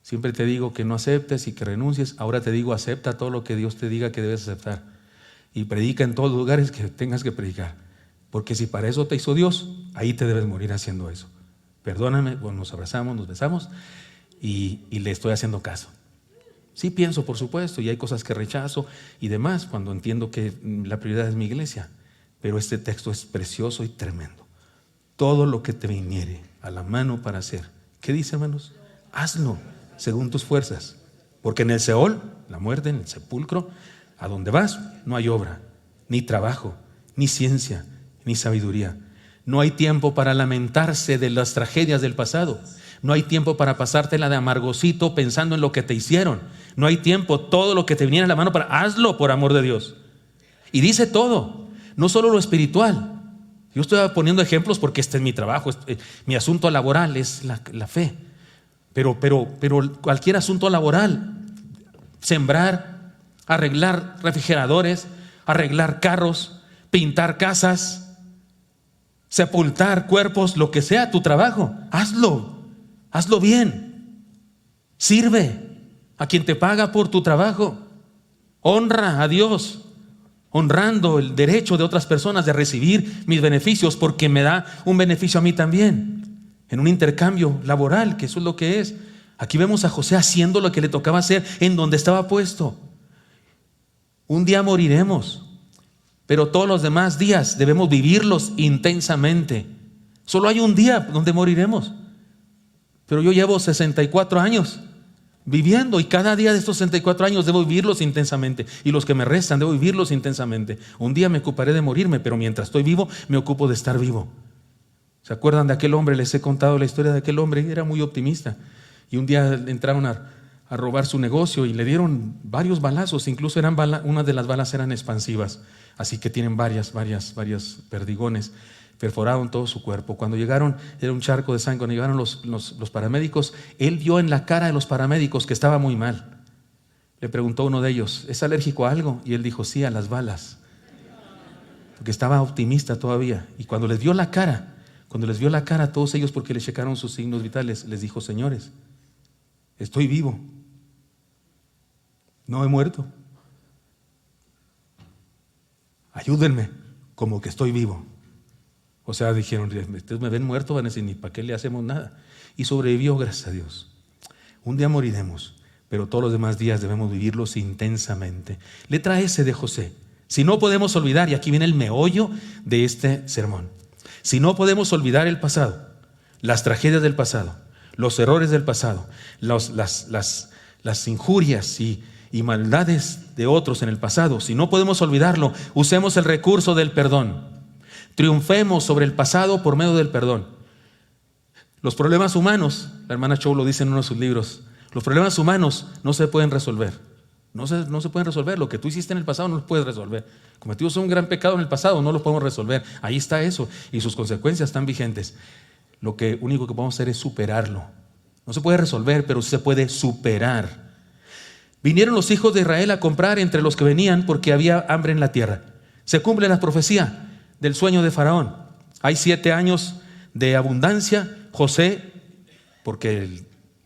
Siempre te digo que no aceptes y que renuncies. Ahora te digo, acepta todo lo que Dios te diga que debes aceptar. Y predica en todos los lugares que tengas que predicar. Porque si para eso te hizo Dios, ahí te debes morir haciendo eso. Perdóname, bueno, nos abrazamos, nos besamos y le estoy haciendo caso. Sí pienso, por supuesto, y hay cosas que rechazo y demás cuando entiendo que la prioridad es mi iglesia. Pero este texto es precioso y tremendo. Todo lo que te viniere a la mano para hacer. ¿Qué dice, hermanos? Hazlo según tus fuerzas. Porque en el Seol, la muerte, en el sepulcro, a donde vas no hay obra, ni trabajo, ni ciencia, ni sabiduría. No hay tiempo para lamentarse de las tragedias del pasado. No hay tiempo para pasártela de amargosito pensando en lo que te hicieron. No hay tiempo, todo lo que te viniera a la mano para hazlo por amor de Dios. Y dice todo, no solo lo espiritual. Yo estoy poniendo ejemplos porque este es mi trabajo, mi asunto laboral es la fe. Pero cualquier asunto laboral, sembrar, arreglar refrigeradores, arreglar carros, pintar casas, sepultar cuerpos, lo que sea tu trabajo, hazlo bien. Sirve a quien te paga por tu trabajo. Honra a Dios, honrando el derecho de otras personas de recibir mis beneficios, porque me da un beneficio a mí también, en un intercambio laboral, que eso es lo que es. Aquí vemos a José haciendo lo que le tocaba hacer en donde estaba puesto. Un día moriremos, pero todos los demás días debemos vivirlos intensamente. Solo hay un día donde moriremos, pero yo llevo 64 años viviendo, y cada día de estos 64 años debo vivirlos intensamente, y los que me restan debo vivirlos intensamente. Un día me ocuparé de morirme, pero mientras estoy vivo me ocupo de estar vivo. ¿Se acuerdan de aquel hombre? Les he contado la historia de aquel hombre. Era muy optimista, y un día entraron a robar su negocio y le dieron varios balazos. Incluso una de las balas eran expansivas, así que tienen varias perdigones. Perforaron todo su cuerpo. Cuando llegaron, era un charco de sangre. Cuando llegaron los paramédicos, él vio en la cara de los paramédicos que estaba muy mal. Le preguntó uno de ellos, ¿es alérgico a algo? Y él dijo, sí, a las balas. Porque estaba optimista todavía. Y cuando les vio la cara a todos ellos, porque les checaron sus signos vitales, les dijo, señores, estoy vivo, no he muerto. Ayúdenme, como que estoy vivo. O sea, dijeron, ustedes me ven muerto, van a decir, ni para qué le hacemos nada. Y sobrevivió, gracias a Dios. Un día moriremos, pero todos los demás días debemos vivirlos intensamente. Letra S de José. Si no podemos olvidar, y aquí viene el meollo de este sermón, si no podemos olvidar el pasado, las tragedias del pasado, los errores del pasado, las injurias y maldades de otros en el pasado, si no podemos olvidarlo, usemos el recurso del perdón. Triunfemos sobre el pasado por medio del perdón. Los problemas humanos, la hermana Chow lo dice en uno de sus libros, los problemas humanos no se pueden resolver. No se pueden resolver. Lo que tú hiciste en el pasado no lo puedes resolver. Cometimos un gran pecado en el pasado, no lo podemos resolver. Ahí está eso, y sus consecuencias están vigentes. Lo único que podemos hacer es superarlo. No se puede resolver, pero sí se puede superar. Vinieron los hijos de Israel a comprar entre los que venían, porque había hambre en la tierra. Se cumple la profecía del sueño de Faraón. Hay 7 años de abundancia. José, porque el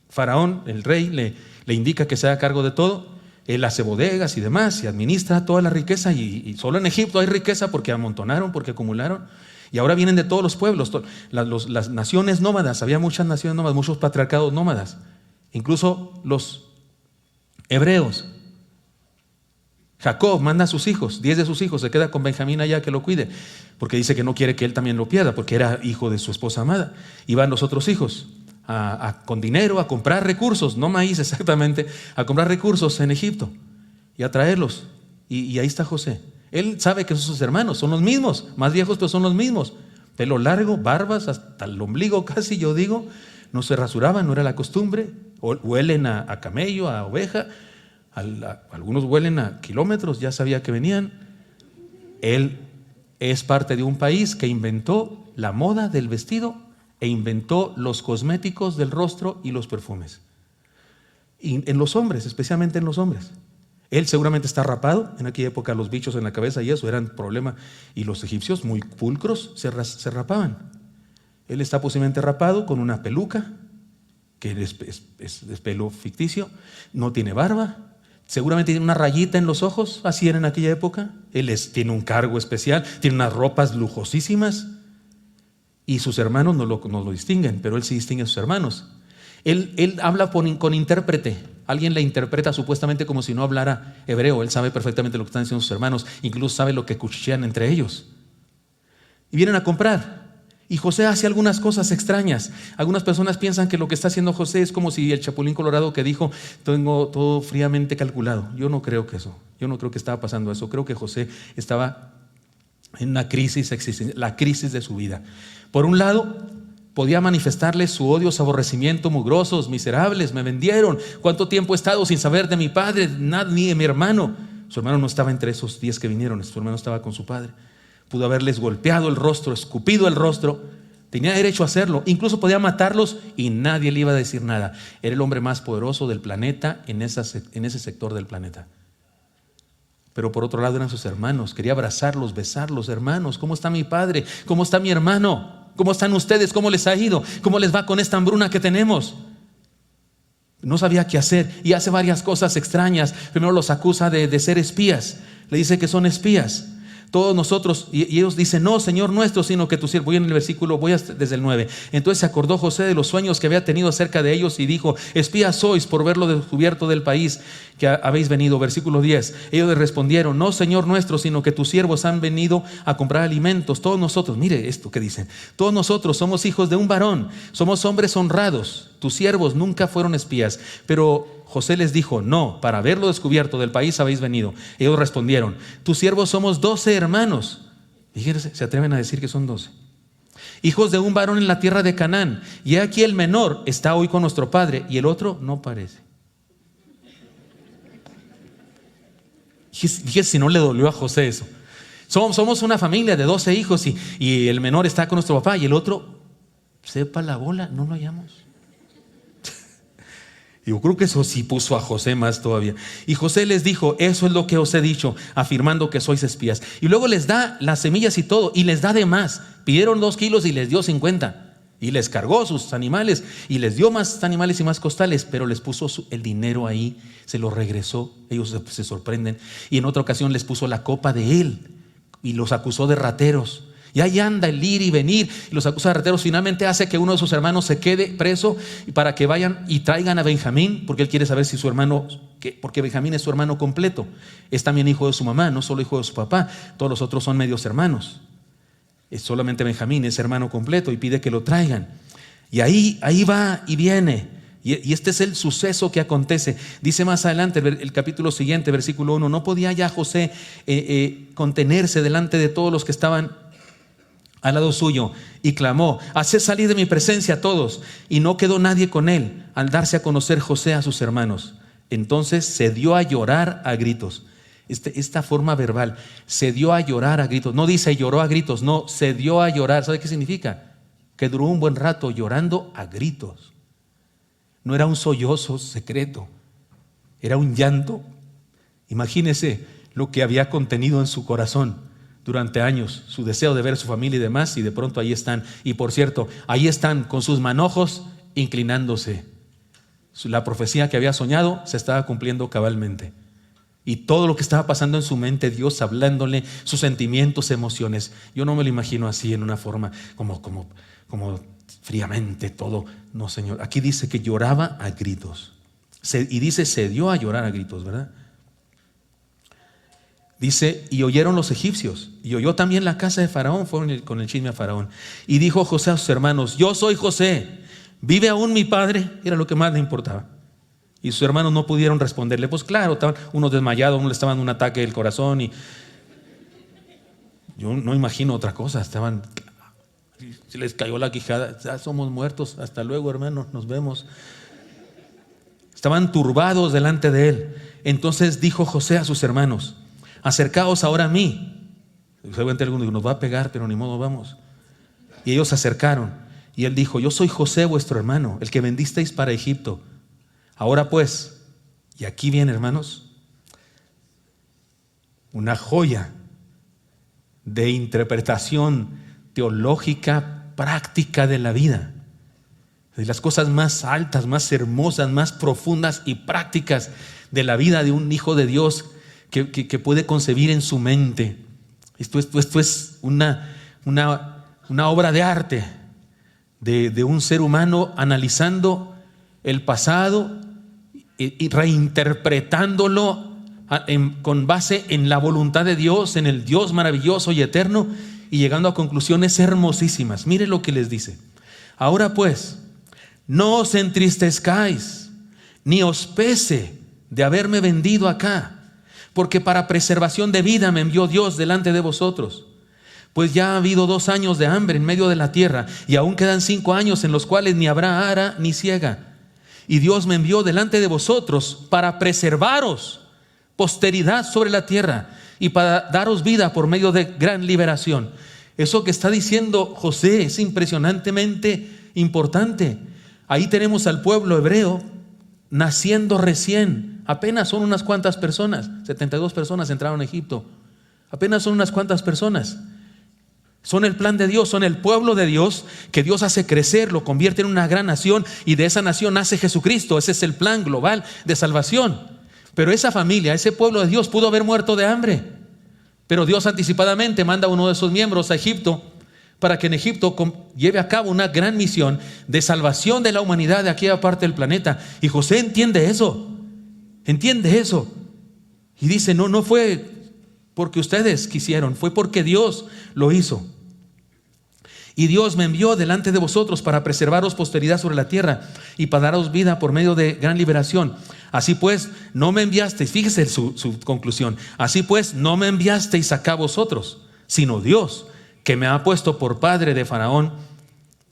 Faraón, el rey, le indica que se haga cargo de todo. Él hace bodegas y demás, y administra toda la riqueza, y solo en Egipto hay riqueza porque amontonaron, porque acumularon. Y ahora vienen de todos los pueblos, las naciones nómadas. Había muchas naciones nómadas, muchos patriarcados nómadas, incluso los hebreos. Jacob manda a sus hijos, 10 de sus hijos, se queda con Benjamín allá que lo cuide, porque dice que no quiere que él también lo pierda, porque era hijo de su esposa amada. Y van los otros hijos con dinero a comprar recursos, no maíz exactamente, a comprar recursos en Egipto y a traerlos. Y ahí está José. Él sabe que sus hermanos son los mismos, más viejos, pero son los mismos. Pelo largo, barbas hasta el ombligo casi, yo digo. No se rasuraban, no era la costumbre. Huelen a camello, a oveja. Algunos huelen a kilómetros, ya sabía que venían. Él es parte de un país que inventó la moda del vestido e inventó los cosméticos del rostro y los perfumes. Y en los hombres, especialmente en los hombres. Él seguramente está rapado. En aquella época los bichos en la cabeza y eso eran problema. Y los egipcios, muy pulcros, se rapaban. Él está posiblemente rapado con una peluca, que es pelo ficticio. No tiene barba. Seguramente tiene una rayita en los ojos, así era en aquella época. Él tiene un cargo especial, tiene unas ropas lujosísimas. Y sus hermanos no lo distinguen, pero él sí distingue a sus hermanos. Él habla con intérprete. Alguien le interpreta supuestamente como si no hablara hebreo. Él sabe perfectamente lo que están diciendo sus hermanos, incluso sabe lo que cuchichean entre ellos. Y vienen a comprar. Y José hace algunas cosas extrañas. Algunas personas piensan que lo que está haciendo José es como si el Chapulín Colorado que dijo: tengo todo fríamente calculado. Yo no creo que estaba pasando eso. Creo que José estaba en una crisis existencial, la crisis de su vida. Por un lado, podía manifestarles su odio, su aborrecimiento: mugrosos, miserables, me vendieron. ¿Cuánto tiempo he estado sin saber de mi padre, ni de mi hermano? Su hermano no estaba entre esos 10 que vinieron, su hermano estaba con su padre. Pudo haberles golpeado el rostro, escupido el rostro. Tenía derecho a hacerlo. Incluso podía matarlos y nadie le iba a decir nada. Era el hombre más poderoso del planeta en ese sector del planeta. Pero por otro lado eran sus hermanos. Quería abrazarlos, besarlos. Hermanos, ¿cómo está mi padre? ¿Cómo está mi hermano? ¿Cómo están ustedes? ¿Cómo les ha ido? ¿Cómo les va con esta hambruna que tenemos? No sabía qué hacer y hace varias cosas extrañas. Primero los acusa de ser espías. Le dice que son espías. Todos nosotros, y ellos dicen: no, Señor nuestro, sino que tu siervo. Voy en el versículo, desde el 9. Entonces se acordó José de los sueños que había tenido acerca de ellos y dijo: espías sois por verlo descubierto del país que habéis venido. Versículo 10. Ellos le respondieron: no, Señor nuestro, sino que tus siervos han venido a comprar alimentos. Todos nosotros, mire esto que dicen: todos nosotros somos hijos de un varón, somos hombres honrados. Tus siervos nunca fueron espías. Pero José les dijo: no, para verlo descubierto del país habéis venido. Ellos respondieron: tus siervos somos 12 hermanos. Fíjense, se atreven a decir que son 12. Hijos de un varón en la tierra de Canaán. Y aquí el menor está hoy con nuestro padre y el otro no parece. Fíjese si no le dolió a José eso. Somos una familia de 12 hijos y el menor está con nuestro papá y el otro, sepa la bola, no lo hallamos. Yo creo que eso sí puso a José más todavía. Y José les dijo: eso es lo que os he dicho, afirmando que sois espías. Y luego les da las semillas y todo, y les da de más. Pidieron 2 kilos y les dio 50. Y les cargó sus animales, y les dio más animales y más costales, pero les puso el dinero ahí, se lo regresó. Ellos se sorprenden. Y en otra ocasión les puso la copa de él, y los acusó de rateros. Y ahí anda el ir y venir, y los acusa de rateros. Finalmente hace que uno de sus hermanos se quede preso para que vayan y traigan a Benjamín, porque él quiere saber si su hermano, porque Benjamín es su hermano completo. Es también hijo de su mamá, no solo hijo de su papá. Todos los otros son medios hermanos. Es solamente Benjamín, es hermano completo, y pide que lo traigan. Y ahí va y viene. Y este es el suceso que acontece. Dice más adelante el capítulo siguiente, versículo 1: no podía ya José contenerse delante de todos los que estaban al lado suyo, y clamó: haced salir de mi presencia a todos. Y no quedó nadie con él al darse a conocer José a sus hermanos. Entonces se dio a llorar a gritos. Esta forma verbal, se dio a llorar a gritos. No dice lloró a gritos, no, se dio a llorar. ¿Sabe qué significa? Que duró un buen rato llorando a gritos. No era un sollozo secreto, era un llanto. Imagínese lo que había contenido en su corazón durante años, su deseo de ver a su familia y demás, y de pronto ahí están. Y por cierto, ahí están con sus manojos inclinándose. La profecía que había soñado se estaba cumpliendo cabalmente. Y todo lo que estaba pasando en su mente, Dios hablándole sus sentimientos, emociones. Yo no me lo imagino así, en una forma como fríamente todo. No, Señor. Aquí dice que lloraba a gritos. Y dice, se dio a llorar a gritos, ¿verdad? Dice: y oyeron los egipcios, y oyó también la casa de Faraón. Fueron con el chisme a Faraón. Y dijo José a sus hermanos: yo soy José, ¿vive aún mi padre? Era lo que más le importaba. Y sus hermanos no pudieron responderle. Pues claro, estaban unos desmayados, uno le estaban dando un ataque del corazón, y yo no imagino otra cosa. Estaban, se les cayó la quijada. Ya somos muertos, hasta luego, hermanos, nos vemos. Estaban turbados delante de él. Entonces dijo José a sus hermanos: acercaos ahora a mí. Seguramente alguno dijo: nos va a pegar, pero ni modo, vamos. Y ellos se acercaron, y él dijo: yo soy José, vuestro hermano, el que vendisteis para Egipto. Ahora pues, y aquí viene, hermanos, una joya de interpretación teológica práctica de la vida, de las cosas más altas, más hermosas, más profundas y prácticas de la vida de un hijo de Dios que puede concebir en su mente. Esto es una obra de arte de un ser humano analizando el pasado y reinterpretándolo con base en la voluntad de Dios, en el Dios maravilloso y eterno, y llegando a conclusiones hermosísimas. Mire lo que les dice: ahora pues, no os entristezcáis, ni os pese de haberme vendido acá, porque para preservación de vida me envió Dios delante de vosotros. Pues ya ha habido 2 años de hambre en medio de la tierra, y aún quedan 5 años en los cuales ni habrá ara ni siega. Y Dios me envió delante de vosotros para preservaros posteridad sobre la tierra y para daros vida por medio de gran liberación. Eso que está diciendo José es impresionantemente importante. Ahí tenemos al pueblo hebreo naciendo recién. Apenas son unas cuantas personas. 72 personas entraron a Egipto. Apenas son unas cuantas personas. Son el plan de Dios, son el pueblo de Dios que Dios hace crecer, lo convierte en una gran nación, y de esa nación nace Jesucristo. Ese es el plan global de salvación. Pero esa familia, ese pueblo de Dios pudo haber muerto de hambre, pero Dios anticipadamente manda a uno de sus miembros a Egipto para que en Egipto lleve a cabo una gran misión de salvación de la humanidad de aquella parte del planeta. Y José entiende eso, y dice: no fue porque ustedes quisieron, fue porque Dios lo hizo. Y Dios me envió delante de vosotros para preservaros posteridad sobre la tierra y para daros vida por medio de gran liberación. Así pues, no me enviasteis, fíjese su conclusión, así pues, no me enviasteis acá vosotros, sino Dios, que me ha puesto por padre de Faraón.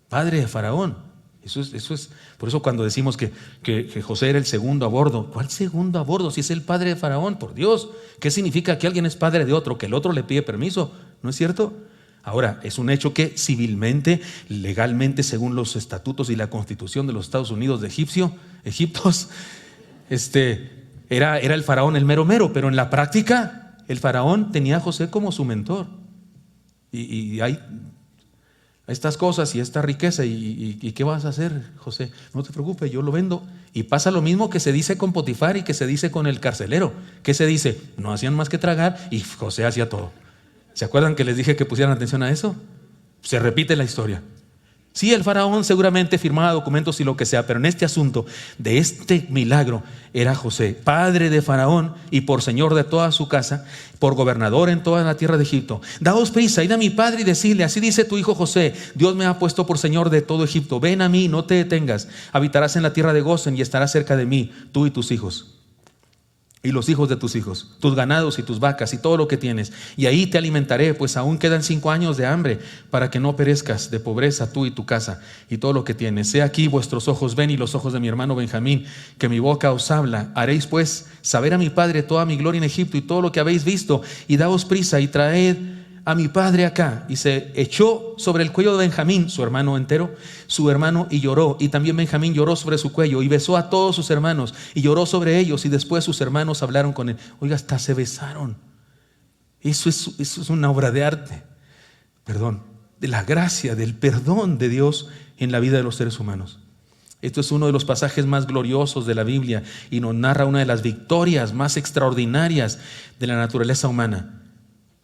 Padre de Faraón. Eso es, por eso cuando decimos que José era el segundo a bordo, ¿cuál segundo a bordo? Si es el padre de Faraón, por Dios. ¿Qué significa que alguien es padre de otro? Que el otro le pide permiso, ¿no es cierto? Ahora, es un hecho que civilmente, legalmente, según los estatutos y la constitución de los Estados Unidos de Egiptos, era el faraón el mero, pero en la práctica el faraón tenía a José como su mentor. Y hay estas cosas y esta riqueza, y ¿qué vas a hacer, José? No te preocupes, yo lo vendo. Y pasa lo mismo que se dice con Potifar y que se dice con el carcelero. ¿Qué se dice? No hacían más que tragar y José hacía todo. ¿Se acuerdan que les dije que pusieran atención a eso? Se repite la historia. Sí, el faraón seguramente firmaba documentos y lo que sea, pero en este asunto de este milagro era José, padre de Faraón y por señor de toda su casa, por gobernador en toda la tierra de Egipto. Daos prisa, id a mi padre y decidle: así dice tu hijo José, Dios me ha puesto por señor de todo Egipto. Ven a mí, no te detengas, habitarás en la tierra de Gosén y estarás cerca de mí, tú y tus hijos. Y los hijos de tus hijos, tus ganados y tus vacas y todo lo que tienes. Y ahí te alimentaré, pues aún quedan 5 años de hambre, para que no perezcas de pobreza tú y tu casa y todo lo que tienes. He aquí vuestros ojos ven y los ojos de mi hermano Benjamín, que mi boca os habla. Haréis pues saber a mi padre toda mi gloria en Egipto y todo lo que habéis visto. Y daos prisa y traed a mi padre acá. Y se echó sobre el cuello de Benjamín, su hermano entero, su hermano, y lloró. Y también Benjamín lloró sobre su cuello y besó a todos sus hermanos y lloró sobre ellos. Y después sus hermanos hablaron con él. Oiga, hasta se besaron. Eso es una obra de arte, de la gracia, del perdón de Dios en la vida de los seres humanos. Esto es uno de los pasajes más gloriosos de la Biblia y nos narra una de las victorias más extraordinarias de la naturaleza humana.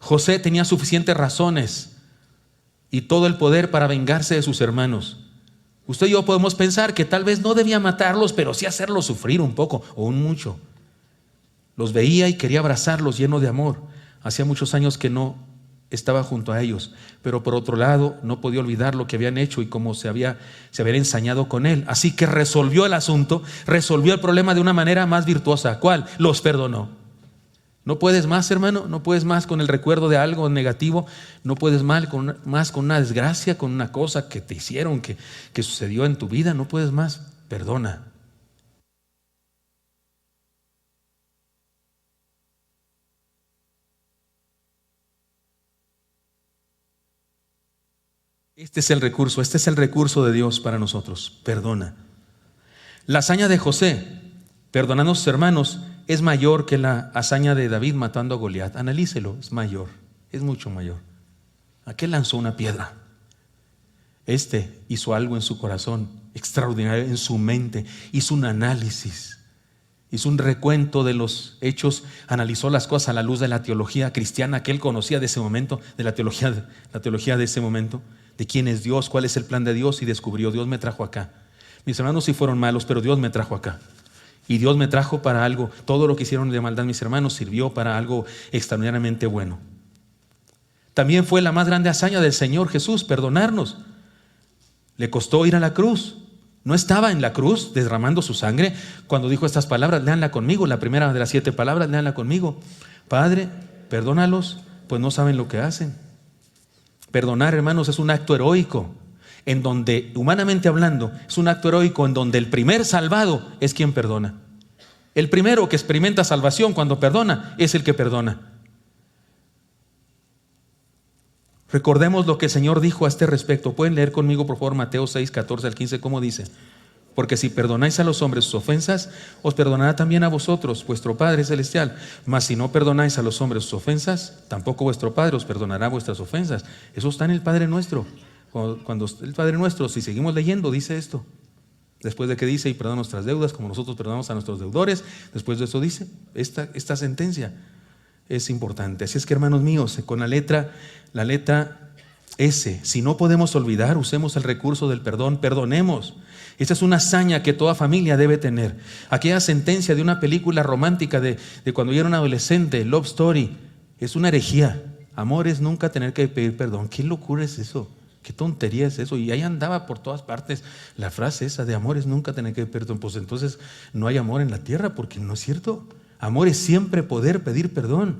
José tenía suficientes razones y todo el poder para vengarse de sus hermanos. Usted y yo podemos pensar que tal vez no debía matarlos, pero sí hacerlos sufrir un poco o un mucho. Los veía y quería abrazarlos lleno de amor. Hacía muchos años que no estaba junto a ellos, pero por otro lado no podía olvidar lo que habían hecho y cómo se habían ensañado con él. Así que resolvió el asunto, resolvió el problema de una manera más virtuosa. ¿Cuál? Los perdonó. No puedes más, hermano, no puedes más con el recuerdo de algo negativo, no puedes más con una desgracia, con una cosa que te hicieron, que sucedió en tu vida, no puedes más, perdona. Este es el recurso de Dios para nosotros, perdona. La hazaña de José, perdonando a sus hermanos, es mayor que la hazaña de David matando a Goliat. Analícelo, es mayor, es mucho mayor. Aquel lanzó una piedra. Este hizo algo en su corazón extraordinario, en su mente. Hizo un análisis, hizo un recuento de los hechos, analizó las cosas a la luz de la teología cristiana que él conocía de ese momento, de la teología de ese momento, de quién es Dios, cuál es el plan de Dios, y descubrió: Dios me trajo acá. Mis hermanos sí fueron malos, pero Dios me trajo acá. Y Dios me trajo para algo. Todo lo que hicieron de maldad mis hermanos sirvió para algo extraordinariamente bueno. También fue la más grande hazaña del Señor Jesús, perdonarnos. Le costó ir a la cruz. No estaba en la cruz derramando su sangre cuando dijo estas palabras. Léanla conmigo, la primera de las 7 palabras, léanla conmigo. Padre, perdónalos, pues no saben lo que hacen. Perdonar, hermanos, es un acto heroico, en donde, humanamente hablando, es un acto heroico en donde el primer salvado es quien perdona. El primero que experimenta salvación cuando perdona es el que perdona. Recordemos lo que el Señor dijo a este respecto. Pueden leer conmigo, por favor, Mateo 6, 14 al 15, ¿cómo dice? Porque si perdonáis a los hombres sus ofensas, os perdonará también a vosotros, vuestro Padre Celestial. Mas si no perdonáis a los hombres sus ofensas, tampoco vuestro Padre os perdonará vuestras ofensas. Eso está en el Padre Nuestro. Cuando el Padre Nuestro, si seguimos leyendo, dice esto. Después de que dice, y perdona nuestras deudas como nosotros perdonamos a nuestros deudores, después de eso dice, esta sentencia es importante. Así es que, hermanos míos, con la letra S, si no podemos olvidar, usemos el recurso del perdón, perdonemos. Esta es una hazaña que toda familia debe tener. Aquella sentencia de una película romántica de cuando yo era un adolescente, Love Story, es una herejía. Amor es nunca tener que pedir perdón. ¿Qué locura es eso? ¿Qué tontería es eso? Y ahí andaba por todas partes la frase esa de amor es nunca tener que pedir perdón. Pues entonces no hay amor en la tierra, porque no es cierto. Amor es siempre poder pedir perdón.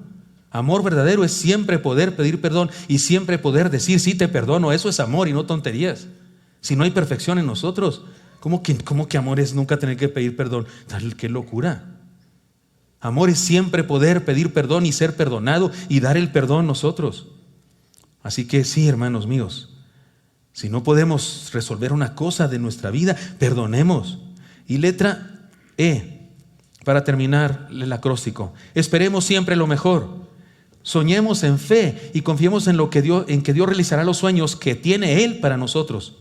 Amor verdadero es siempre poder pedir perdón y siempre poder decir sí te perdono. Eso es amor y no tonterías. Si no hay perfección en nosotros, ¿cómo que amor es nunca tener que pedir perdón? ¡Qué locura! Amor es siempre poder pedir perdón y ser perdonado y dar el perdón nosotros. Así que sí, hermanos míos, si no podemos resolver una cosa de nuestra vida, perdonemos. Y letra E, para terminar el acróstico. Esperemos siempre lo mejor. Soñemos en fe y confiemos en que Dios realizará los sueños que tiene Él para nosotros.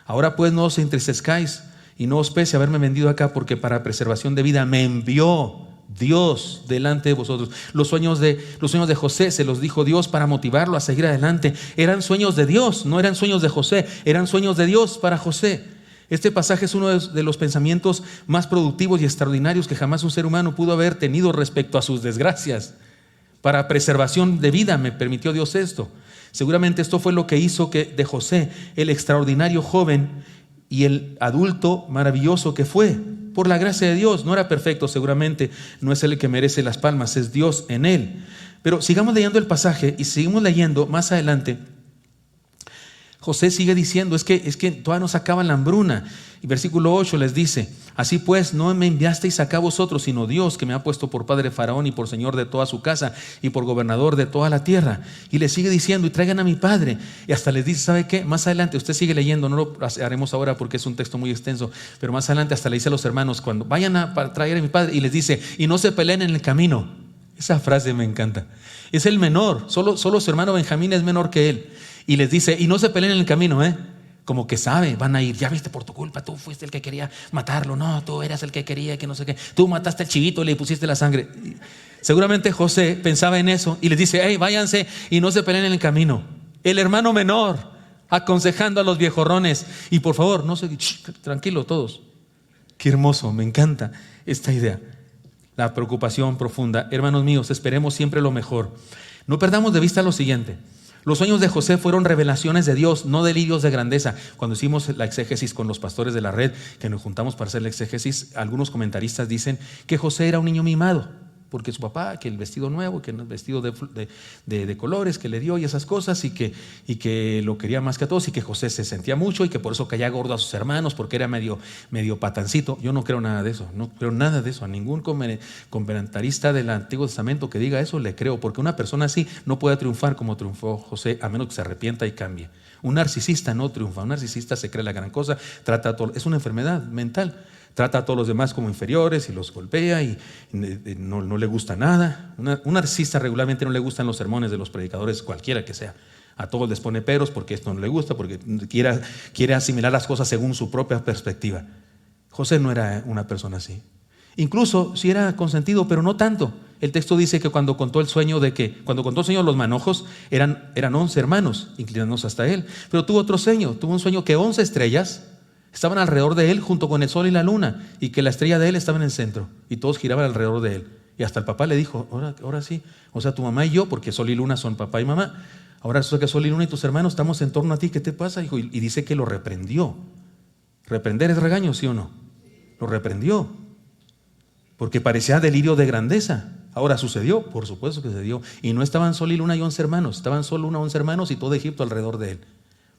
Ahora pues no os entristezcáis y no os pese haberme vendido acá, porque para preservación de vida me envió Dios delante de vosotros. Los sueños de José se los dijo Dios para motivarlo a seguir adelante. Eran sueños de Dios, no eran sueños de José, eran sueños de Dios para José. Este pasaje es uno de los pensamientos más productivos y extraordinarios que jamás un ser humano pudo haber tenido respecto a sus desgracias. Para preservación de vida me permitió Dios esto. Seguramente esto fue lo que hizo que de José, el extraordinario joven y el adulto maravilloso que fue, por la gracia de Dios. No era perfecto, seguramente no es él el que merece las palmas, es Dios en él. Pero sigamos leyendo el pasaje y seguimos leyendo más adelante. José sigue diciendo, es que todavía nos acaba la hambruna. Y versículo 8 les dice, así pues no me enviasteis acá vosotros, sino Dios, que me ha puesto por padre de Faraón y por señor de toda su casa y por gobernador de toda la tierra. Y les sigue diciendo, y traigan a mi padre. Y hasta les dice, ¿sabe qué? Más adelante, usted sigue leyendo, no lo haremos ahora porque es un texto muy extenso, pero más adelante hasta le dice a los hermanos, cuando vayan a traer a mi padre, y les dice, y no se peleen en el camino. Esa frase me encanta. Es el menor, solo su hermano Benjamín es menor que él. Y les dice, y no se peleen en el camino, como que sabe, van a ir, ya viste, por tu culpa, tú fuiste el que quería matarlo, no, tú eras el que quería, que no sé qué, tú mataste al chivito y le pusiste la sangre. Seguramente José pensaba en eso y les dice, hey, váyanse y no se peleen en el camino. El hermano menor aconsejando a los viejorrones, y por favor, no se, tranquilo todos. Qué hermoso, me encanta esta idea. La preocupación profunda. Hermanos míos, esperemos siempre lo mejor. No perdamos de vista lo siguiente. Los sueños de José fueron revelaciones de Dios, no delirios de grandeza. Cuando hicimos la exégesis con los pastores de la red, que nos juntamos para hacer la exégesis, algunos comentaristas dicen que José era un niño mimado, porque su papá, que el vestido nuevo, que el vestido de colores que le dio y esas cosas, y que lo quería más que a todos, y que José se sentía mucho y que por eso caía gordo a sus hermanos, porque era medio patancito. Yo no creo nada de eso, no creo nada de eso. A ningún comentarista del Antiguo Testamento que diga eso le creo, porque una persona así no puede triunfar como triunfó José, a menos que se arrepienta y cambie. Un narcisista no triunfa, un narcisista se cree la gran cosa, es una enfermedad mental. Trata a todos los demás como inferiores y los golpea y no le gusta nada. Un narcisista regularmente no le gustan los sermones de los predicadores, cualquiera que sea. A todos les pone peros porque esto no le gusta, porque quiere asimilar las cosas según su propia perspectiva. José no era una persona así. Incluso sí era consentido, pero no tanto. El texto dice que cuando contó el sueño de los manojos, eran 11 hermanos, inclinándose hasta él. Pero tuvo otro sueño, tuvo un sueño que 11 estrellas estaban alrededor de él junto con el sol y la luna, y que la estrella de él estaba en el centro, y todos giraban alrededor de él. Y hasta el papá le dijo, ahora sí, o sea, tu mamá y yo, porque sol y luna son papá y mamá, ahora resulta que sol y luna y tus hermanos estamos en torno a ti, ¿qué te pasa, hijo? Y dice que lo reprendió. ¿Reprender es regaño, sí o no? Lo reprendió, porque parecía delirio de grandeza. Ahora sucedió, por supuesto que sucedió. Y no estaban sol y luna y 11 hermanos, estaban solo 11 hermanos y todo Egipto alrededor de él,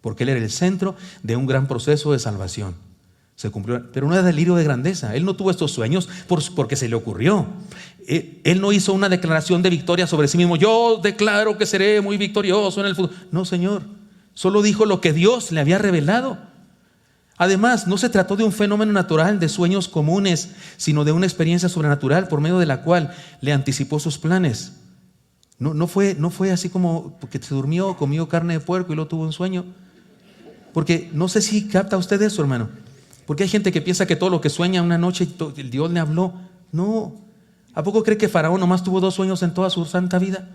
porque él era el centro de un gran proceso de salvación. Se cumplió, pero no era delirio de grandeza. Él no tuvo estos sueños porque se le ocurrió. Él no hizo una declaración de victoria sobre sí mismo. Yo declaro que seré muy victorioso en el futuro. No, Señor, solo dijo lo que Dios le había revelado. Además, no se trató de un fenómeno natural de sueños comunes, sino de una experiencia sobrenatural por medio de la cual le anticipó sus planes. No fue así como porque se durmió, comió carne de puerco y luego tuvo un sueño. Porque no sé si capta usted eso, hermano. Porque hay gente que piensa que todo lo que sueña una noche el Dios le habló. No. ¿A poco cree que Faraón nomás tuvo 2 sueños en toda su santa vida?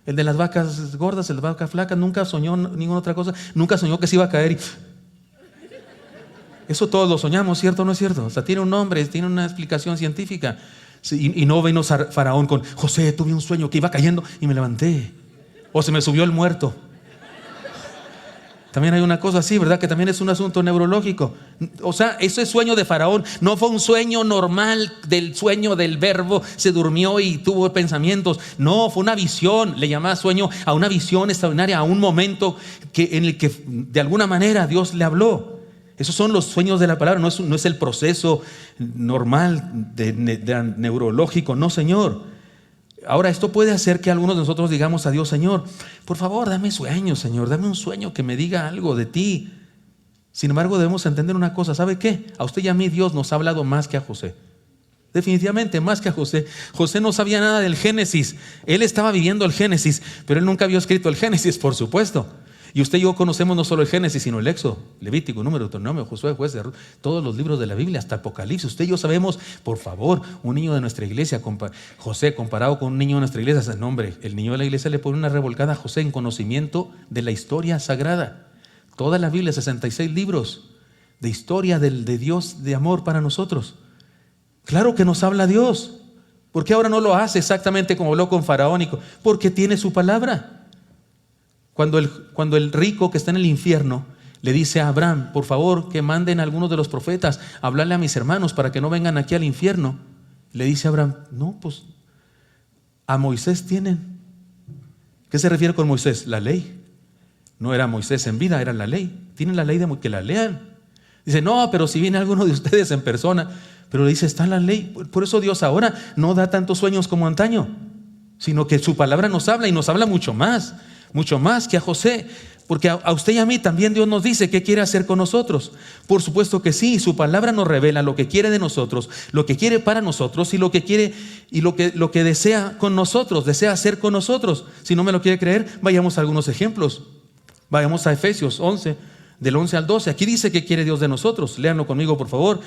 El de las vacas gordas, el de las vacas flacas, nunca soñó ninguna otra cosa. Nunca soñó que se iba a caer y... Eso todos lo soñamos, ¿cierto o no es cierto? O sea, tiene un nombre, tiene una explicación científica. Sí, y no vino Faraón con, José, tuve un sueño que iba cayendo y me levanté. O se me subió el muerto. También hay una cosa así, ¿verdad? Que también es un asunto neurológico. O sea, ese sueño de Faraón no fue un sueño normal del sueño del verbo, se durmió y tuvo pensamientos. No, fue una visión, le llamaba sueño a una visión extraordinaria, a un momento en el que de alguna manera Dios le habló. Esos son los sueños de la palabra, no es el proceso normal de neurológico, no, Señor. Ahora, esto puede hacer que algunos de nosotros digamos a Dios, Señor, por favor, dame sueños, Señor, dame un sueño que me diga algo de ti. Sin embargo, debemos entender una cosa, ¿sabe qué? A usted y a mí Dios nos ha hablado más que a José. Definitivamente más que a José. José no sabía nada del Génesis. Él estaba viviendo el Génesis, pero él nunca había escrito el Génesis, por supuesto. Y usted y yo conocemos no solo el Génesis, sino el Éxodo, Levítico, Número, Deuteronomio, Josué, Jueces, todos los libros de la Biblia, hasta Apocalipsis. Usted y yo sabemos, por favor, un niño de nuestra iglesia, José, comparado con un niño de nuestra iglesia, el nombre, el niño de la iglesia le pone una revolcada a José en conocimiento de la historia sagrada. Toda la Biblia, 66 libros de historia de Dios, de amor para nosotros. Claro que nos habla Dios. ¿Por qué ahora no lo hace exactamente como habló con Faraón? Porque tiene su palabra. Cuando el rico que está en el infierno le dice a Abraham, por favor, que manden a algunos de los profetas a hablarle a mis hermanos para que no vengan aquí al infierno, le dice a Abraham, no, pues a Moisés tienen. ¿Qué se refiere con Moisés? La ley. No era Moisés en vida, era la ley. Tienen la ley de que la lean. Dice, no, pero si viene alguno de ustedes en persona. Pero le dice, está la ley. Por eso Dios ahora no da tantos sueños como antaño, sino que su palabra nos habla y nos habla mucho más que a José, porque a usted y a mí también Dios nos dice qué quiere hacer con nosotros. Por supuesto que sí, su palabra nos revela lo que quiere de nosotros, lo que quiere para nosotros y lo que quiere y lo que desea con nosotros, desea hacer con nosotros. Si no me lo quiere creer, vayamos a algunos ejemplos. Vayamos a Efesios 11, del 11 al 12. Aquí dice qué quiere Dios de nosotros. Léanlo conmigo, por favor.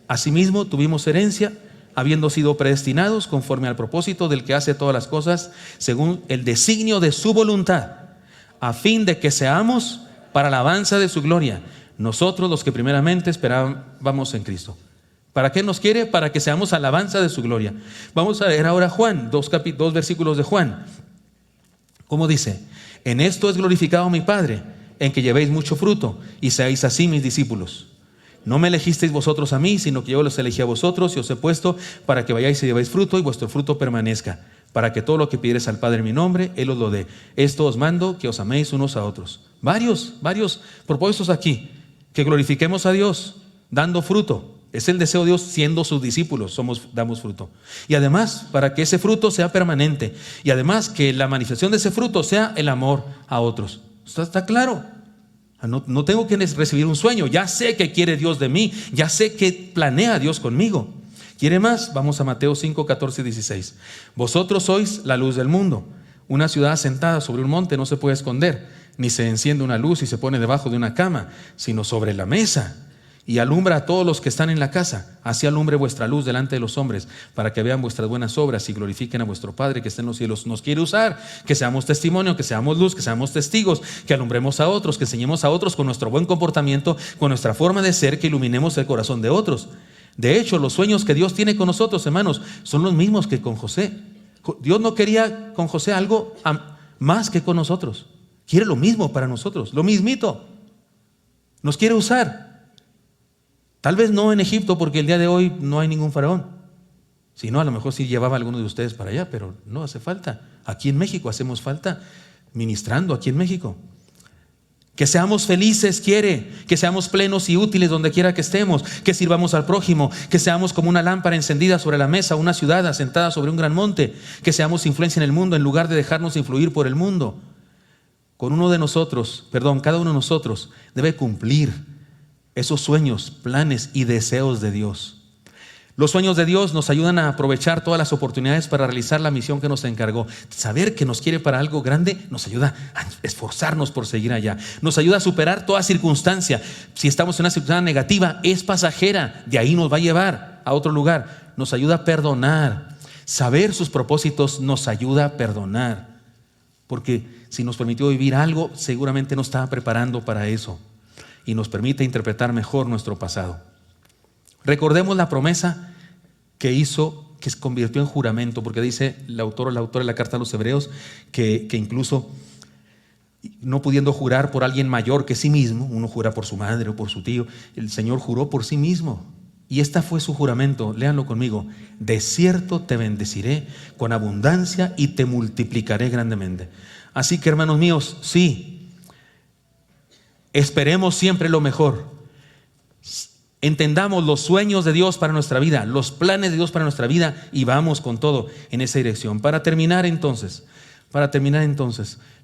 Asimismo tuvimos herencia, habiendo sido predestinados conforme al propósito del que hace todas las cosas según el designio de su voluntad, a fin de que seamos para la alabanza de su gloria, nosotros los que primeramente esperábamos en Cristo. ¿Para qué nos quiere? Para que seamos alabanza de su gloria. Vamos a leer ahora Juan, dos versículos de Juan. ¿Cómo dice? En esto es glorificado mi Padre, en que llevéis mucho fruto y seáis así mis discípulos. No me elegisteis vosotros a mí, sino que yo los elegí a vosotros y os he puesto para que vayáis y llevéis fruto y vuestro fruto permanezca, para que todo lo que pidiereis al Padre en mi nombre, Él os lo dé. Esto os mando, que os améis unos a otros. Varios propósitos aquí, que glorifiquemos a Dios dando fruto. Es el deseo de Dios siendo sus discípulos, damos fruto. Y además, para que ese fruto sea permanente. Y además, que la manifestación de ese fruto sea el amor a otros. ¿Está claro? No tengo que recibir un sueño, ya sé que quiere Dios de mí, ya sé que planea Dios conmigo. ¿Quiere más? Vamos a Mateo 5, 14 y 16. Vosotros sois la luz del mundo. Una ciudad asentada sobre un monte no se puede esconder, ni se enciende una luz y se pone debajo de una cama, sino sobre la mesa, y alumbra a todos los que están en la casa. Así alumbre vuestra luz delante de los hombres, para que vean vuestras buenas obras y glorifiquen a vuestro Padre que está en los cielos. Nos quiere usar, que seamos testimonio, que seamos luz, que seamos testigos, que alumbremos a otros, que enseñemos a otros con nuestro buen comportamiento, con nuestra forma de ser, que iluminemos el corazón de otros. De hecho, los sueños que Dios tiene con nosotros, hermanos, son los mismos que con José. Dios no quería con José algo más que con nosotros. Quiere lo mismo para nosotros, lo mismito. Nos quiere usar. Tal vez no en Egipto, porque el día de hoy no hay ningún faraón. Si no, a lo mejor sí llevaba a alguno de ustedes para allá, pero no hace falta. Aquí en México hacemos falta, ministrando aquí en México. Que seamos felices quiere, que seamos plenos y útiles donde quiera que estemos, que sirvamos al prójimo, que seamos como una lámpara encendida sobre la mesa, una ciudad asentada sobre un gran monte, que seamos influencia en el mundo en lugar de dejarnos influir por el mundo. Cada uno de nosotros debe cumplir esos sueños, planes y deseos de Dios. Los sueños de Dios nos ayudan a aprovechar todas las oportunidades para realizar la misión que nos encargó. Saber que nos quiere para algo grande nos ayuda a esforzarnos por seguir allá. Nos ayuda a superar toda circunstancia. Si estamos en una circunstancia negativa, es pasajera. De ahí nos va a llevar a otro lugar. Nos ayuda a perdonar. Saber sus propósitos nos ayuda a perdonar. Porque si nos permitió vivir algo, seguramente nos estaba preparando para eso. Y nos permite interpretar mejor nuestro pasado. Recordemos la promesa que hizo, que se convirtió en juramento, porque dice el autor de la carta a los Hebreos que incluso no pudiendo jurar por alguien mayor que sí mismo, uno jura por su madre o por su tío, el Señor juró por sí mismo. Y esta fue su juramento, léanlo conmigo: de cierto te bendeciré con abundancia y te multiplicaré grandemente. Así que, hermanos míos, sí, esperemos siempre lo mejor. Entendamos los sueños de Dios para nuestra vida, los planes de Dios para nuestra vida, y vamos con todo en esa dirección. Para terminar entonces,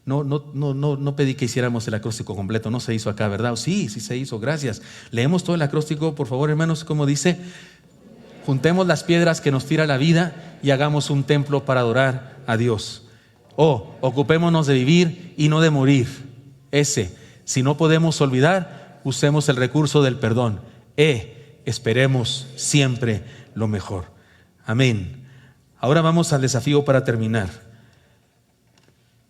no pedí que hiciéramos el acróstico completo, no se hizo acá, ¿verdad? Sí se hizo, gracias. Leemos todo el acróstico, por favor, hermanos, como dice: juntemos las piedras que nos tira la vida y hagamos un templo para adorar a Dios. Ocupémonos de vivir y no de morir. Si no podemos olvidar, usemos el recurso del perdón. Esperemos siempre lo mejor. Amén. Ahora vamos al desafío para terminar.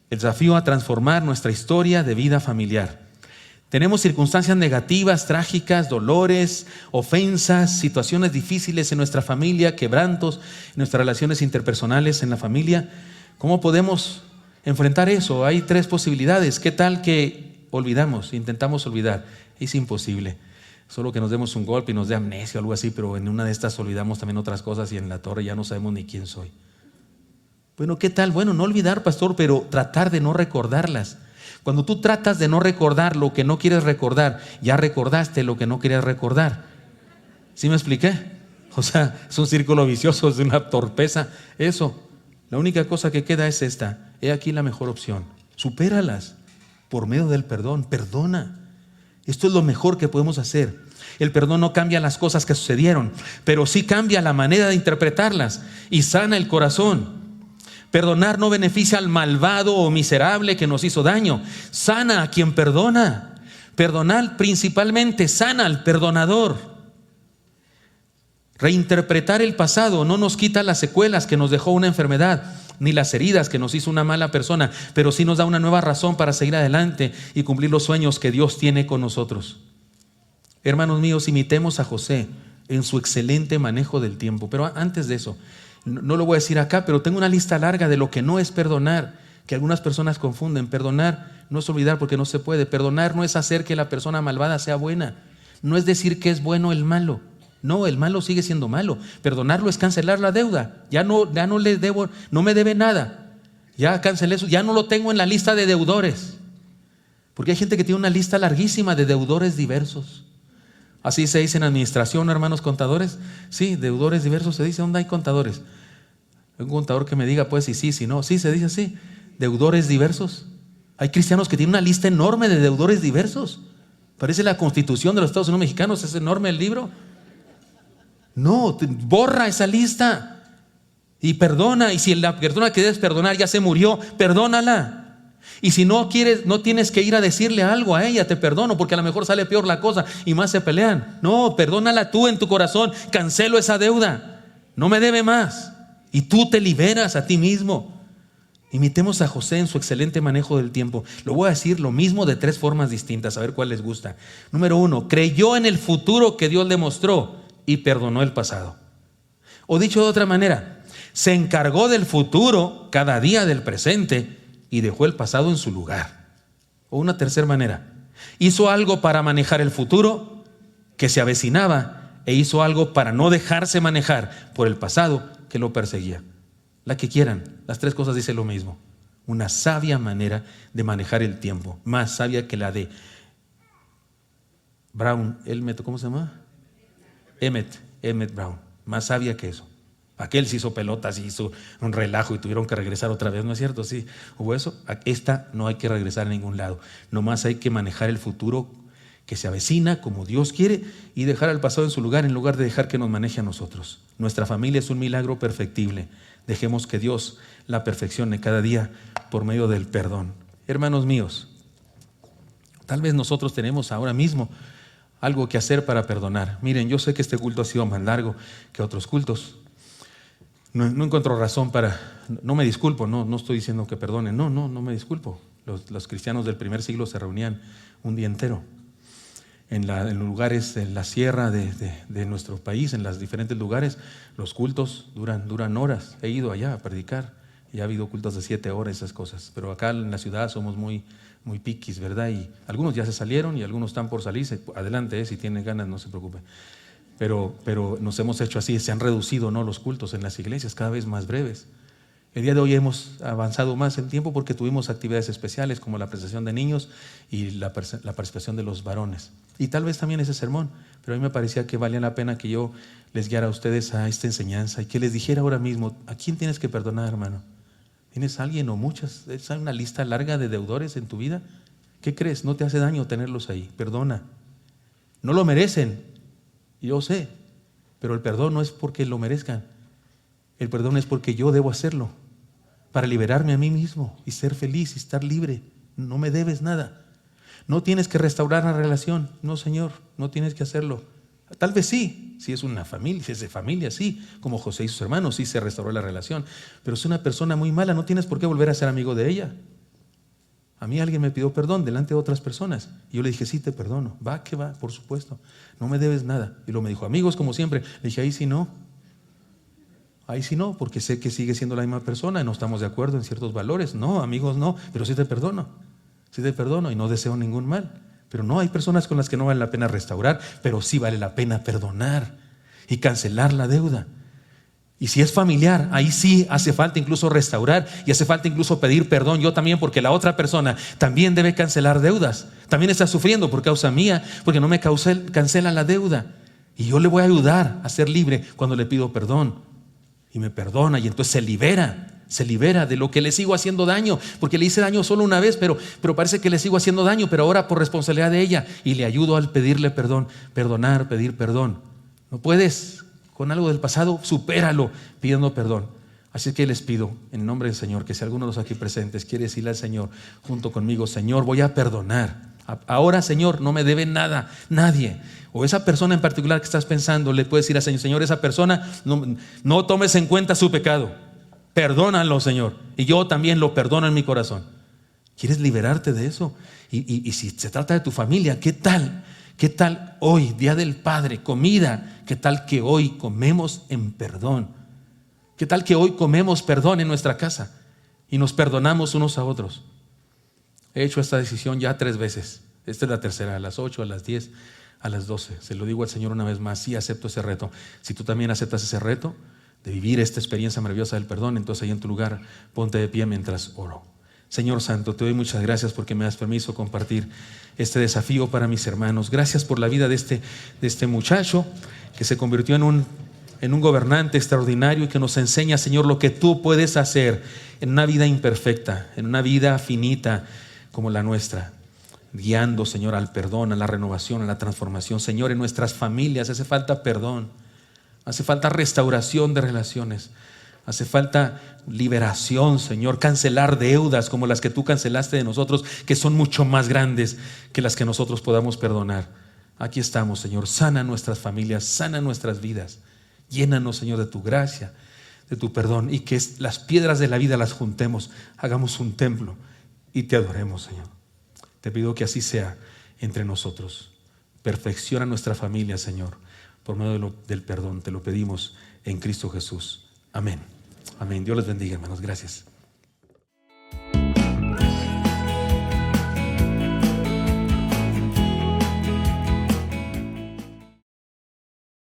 El desafío a transformar nuestra historia de vida familiar. Tenemos circunstancias negativas, trágicas, dolores, ofensas, situaciones difíciles en nuestra familia, quebrantos en nuestras relaciones interpersonales en la familia. ¿Cómo podemos enfrentar eso? Hay 3 posibilidades. ¿Qué tal que intentamos olvidar? Es imposible. Solo que nos demos un golpe y nos dé amnesia o algo así, pero en una de estas olvidamos también otras cosas y en la torre ya no sabemos ni quién soy. Bueno, ¿qué tal? Bueno, no olvidar, pastor, pero tratar de no recordarlas. Cuando tú tratas de no recordar lo que no quieres recordar, ya recordaste lo que no querías recordar. ¿Sí me expliqué? O sea, es un círculo vicioso, es una torpeza. Eso, la única cosa que queda es esta. He aquí la mejor opción. Supéralas por medio del perdón. Perdona. Esto es lo mejor que podemos hacer. El perdón no cambia las cosas que sucedieron, pero sí cambia la manera de interpretarlas y sana el corazón. Perdonar no beneficia al malvado o miserable que nos hizo daño. Sana a quien perdona. Perdonar principalmente sana al perdonador. Reinterpretar el pasado no nos quita las secuelas que nos dejó una enfermedad, ni las heridas que nos hizo una mala persona, pero sí nos da una nueva razón para seguir adelante y cumplir los sueños que Dios tiene con nosotros. Hermanos míos, imitemos a José en su excelente manejo del tiempo. Pero antes de eso, no lo voy a decir acá, pero tengo una lista larga de lo que no es perdonar, que algunas personas confunden. Perdonar no es olvidar, porque no se puede. Perdonar no es hacer que la persona malvada sea buena. No es decir que es bueno el malo. No, el malo sigue siendo malo. Perdonarlo es cancelar la deuda. Ya no le debo, no me debe nada. Ya cancelé eso, ya no lo tengo en la lista de deudores. Porque hay gente que tiene una lista larguísima de deudores diversos. Así se dice en administración, hermanos contadores. Sí, deudores diversos se dice. ¿Dónde hay contadores? Hay un contador que me diga, pues, si no. Sí, se dice así. Deudores diversos. Hay cristianos que tienen una lista enorme de deudores diversos. Parece la Constitución de los Estados Unidos mexicanos. Es enorme el libro. No, borra esa lista y perdona. Y si la persona que debes perdonar ya se murió, perdónala. Y si no quieres, no tienes que ir a decirle algo a ella, te perdono, porque a lo mejor sale peor la cosa y más se pelean. No, perdónala tú en tu corazón, cancelo esa deuda, no me debe más. Y tú te liberas a ti mismo. Imitemos a José en su excelente manejo del tiempo. Lo voy a decir lo mismo de 3 formas distintas, a ver cuál les gusta. Número 1, creyó en el futuro que Dios le mostró y perdonó el pasado. O dicho de otra manera, se encargó del futuro cada día del presente y dejó el pasado en su lugar. O una tercera manera, hizo algo para manejar el futuro que se avecinaba e hizo algo para no dejarse manejar por el pasado que lo perseguía. La que quieran, las 3 cosas dicen lo mismo. Una sabia manera de manejar el tiempo, más sabia que la de Brown, ¿cómo se llama? Emmett Brown, más sabia que eso. Aquel se hizo pelotas y hizo un relajo y tuvieron que regresar otra vez, ¿no es cierto? Sí, hubo eso. Esta no hay que regresar a ningún lado. Nomás hay que manejar el futuro que se avecina como Dios quiere y dejar al pasado en lugar de dejar que nos maneje a nosotros. Nuestra familia es un milagro perfectible. Dejemos que Dios la perfeccione cada día por medio del perdón. Hermanos míos, tal vez nosotros tenemos ahora mismo algo que hacer para perdonar. Miren, yo sé que este culto ha sido más largo que otros cultos. No encuentro razón no me disculpo, no estoy diciendo que perdonen, no me disculpo. Los cristianos del primer siglo se reunían un día entero en lugares de la sierra de nuestro país, en los diferentes lugares. Los cultos duran horas. He ido allá a predicar y ha habido cultos de 7 horas, esas cosas. Pero acá en la ciudad somos muy piquis, ¿verdad? Y algunos ya se salieron y algunos están por salirse. Adelante, si tienen ganas, no se preocupen. Pero nos hemos hecho así, se han reducido, ¿no?, los cultos en las iglesias, cada vez más breves. El día de hoy hemos avanzado más en tiempo porque tuvimos actividades especiales como la presentación de niños y la participación de los varones. Y tal vez también ese sermón, pero a mí me parecía que valía la pena que yo les guiara a ustedes a esta enseñanza y que les dijera ahora mismo, ¿a quién tienes que perdonar, hermano? ¿Tienes a alguien o muchas? ¿Es una lista larga de deudores en tu vida? ¿Qué crees? No te hace daño tenerlos ahí. Perdona. No lo merecen. Yo sé, pero el perdón no es porque lo merezcan. El perdón es porque yo debo hacerlo para liberarme a mí mismo y ser feliz y estar libre. No me debes nada. No tienes que restaurar la relación. No, Señor, no tienes que hacerlo. Tal vez sí, si es una familia, si es de familia, sí, como José y sus hermanos, sí se restauró la relación. Pero si es una persona muy mala, no tienes por qué volver a ser amigo de ella. A mí alguien me pidió perdón delante de otras personas y yo le dije, sí, te perdono. Va, que va, por supuesto, no me debes nada. Y luego me dijo, amigos, como siempre. Le dije, ahí sí no, porque sé que sigue siendo la misma persona y no estamos de acuerdo en ciertos valores. No, amigos, no, pero sí te perdono y no deseo ningún mal. Pero no, hay personas con las que no vale la pena restaurar, pero sí vale la pena perdonar y cancelar la deuda. Y si es familiar, ahí sí hace falta incluso restaurar y hace falta incluso pedir perdón yo también, porque la otra persona también debe cancelar deudas. También está sufriendo por causa mía, porque no me cancela la deuda. Y yo le voy a ayudar a ser libre cuando le pido perdón. Y me perdona y entonces se libera de lo que le sigo haciendo daño, porque le hice daño solo una vez, pero parece que le sigo haciendo daño, pero ahora por responsabilidad de ella, y le ayudo al pedirle perdón, perdonar, pedir perdón. No puedes con algo del pasado, supéralo pidiendo perdón. Así que les pido en nombre del Señor que si alguno de los aquí presentes quiere decirle al Señor junto conmigo, Señor, voy a perdonar. Ahora, Señor, no me debe nada, nadie. O esa persona en particular que estás pensando, le puedes decir al Señor, Señor, esa persona, no tomes en cuenta su pecado. Perdónalo, Señor. Y yo también lo perdono en mi corazón. ¿Quieres liberarte de eso? Y si se trata de tu familia, ¿qué tal? ¿Qué tal hoy, Día del Padre, comida? ¿Qué tal que hoy comemos en perdón? ¿Qué tal que hoy comemos perdón en nuestra casa y nos perdonamos unos a otros? He hecho esta decisión ya 3 veces. Esta es la tercera, a las 8, a las 10, a las 12. Se lo digo al Señor una vez más, sí acepto ese reto. Si tú también aceptas ese reto de vivir esta experiencia maravillosa del perdón, entonces ahí en tu lugar ponte de pie mientras oro. Señor Santo, te doy muchas gracias porque me das permiso compartir este desafío para mis hermanos. Gracias por la vida de este muchacho que se convirtió en un gobernante extraordinario y que nos enseña, Señor, lo que tú puedes hacer en una vida imperfecta, en una vida finita como la nuestra, guiando, Señor, al perdón, a la renovación, a la transformación. Señor, en nuestras familias hace falta perdón, hace falta restauración de relaciones. Hace falta liberación, Señor, cancelar deudas como las que tú cancelaste de nosotros, que son mucho más grandes que las que nosotros podamos perdonar. Aquí estamos, Señor. Sana nuestras familias, sana nuestras vidas. Llénanos, Señor, de tu gracia, de tu perdón, y que las piedras de la vida las juntemos, hagamos un templo y te adoremos, Señor. Te pido que así sea entre nosotros. Perfecciona nuestra familia, Señor, por medio del perdón. Te lo pedimos en Cristo Jesús. Amén. Amén. Dios les bendiga, hermanos. Gracias.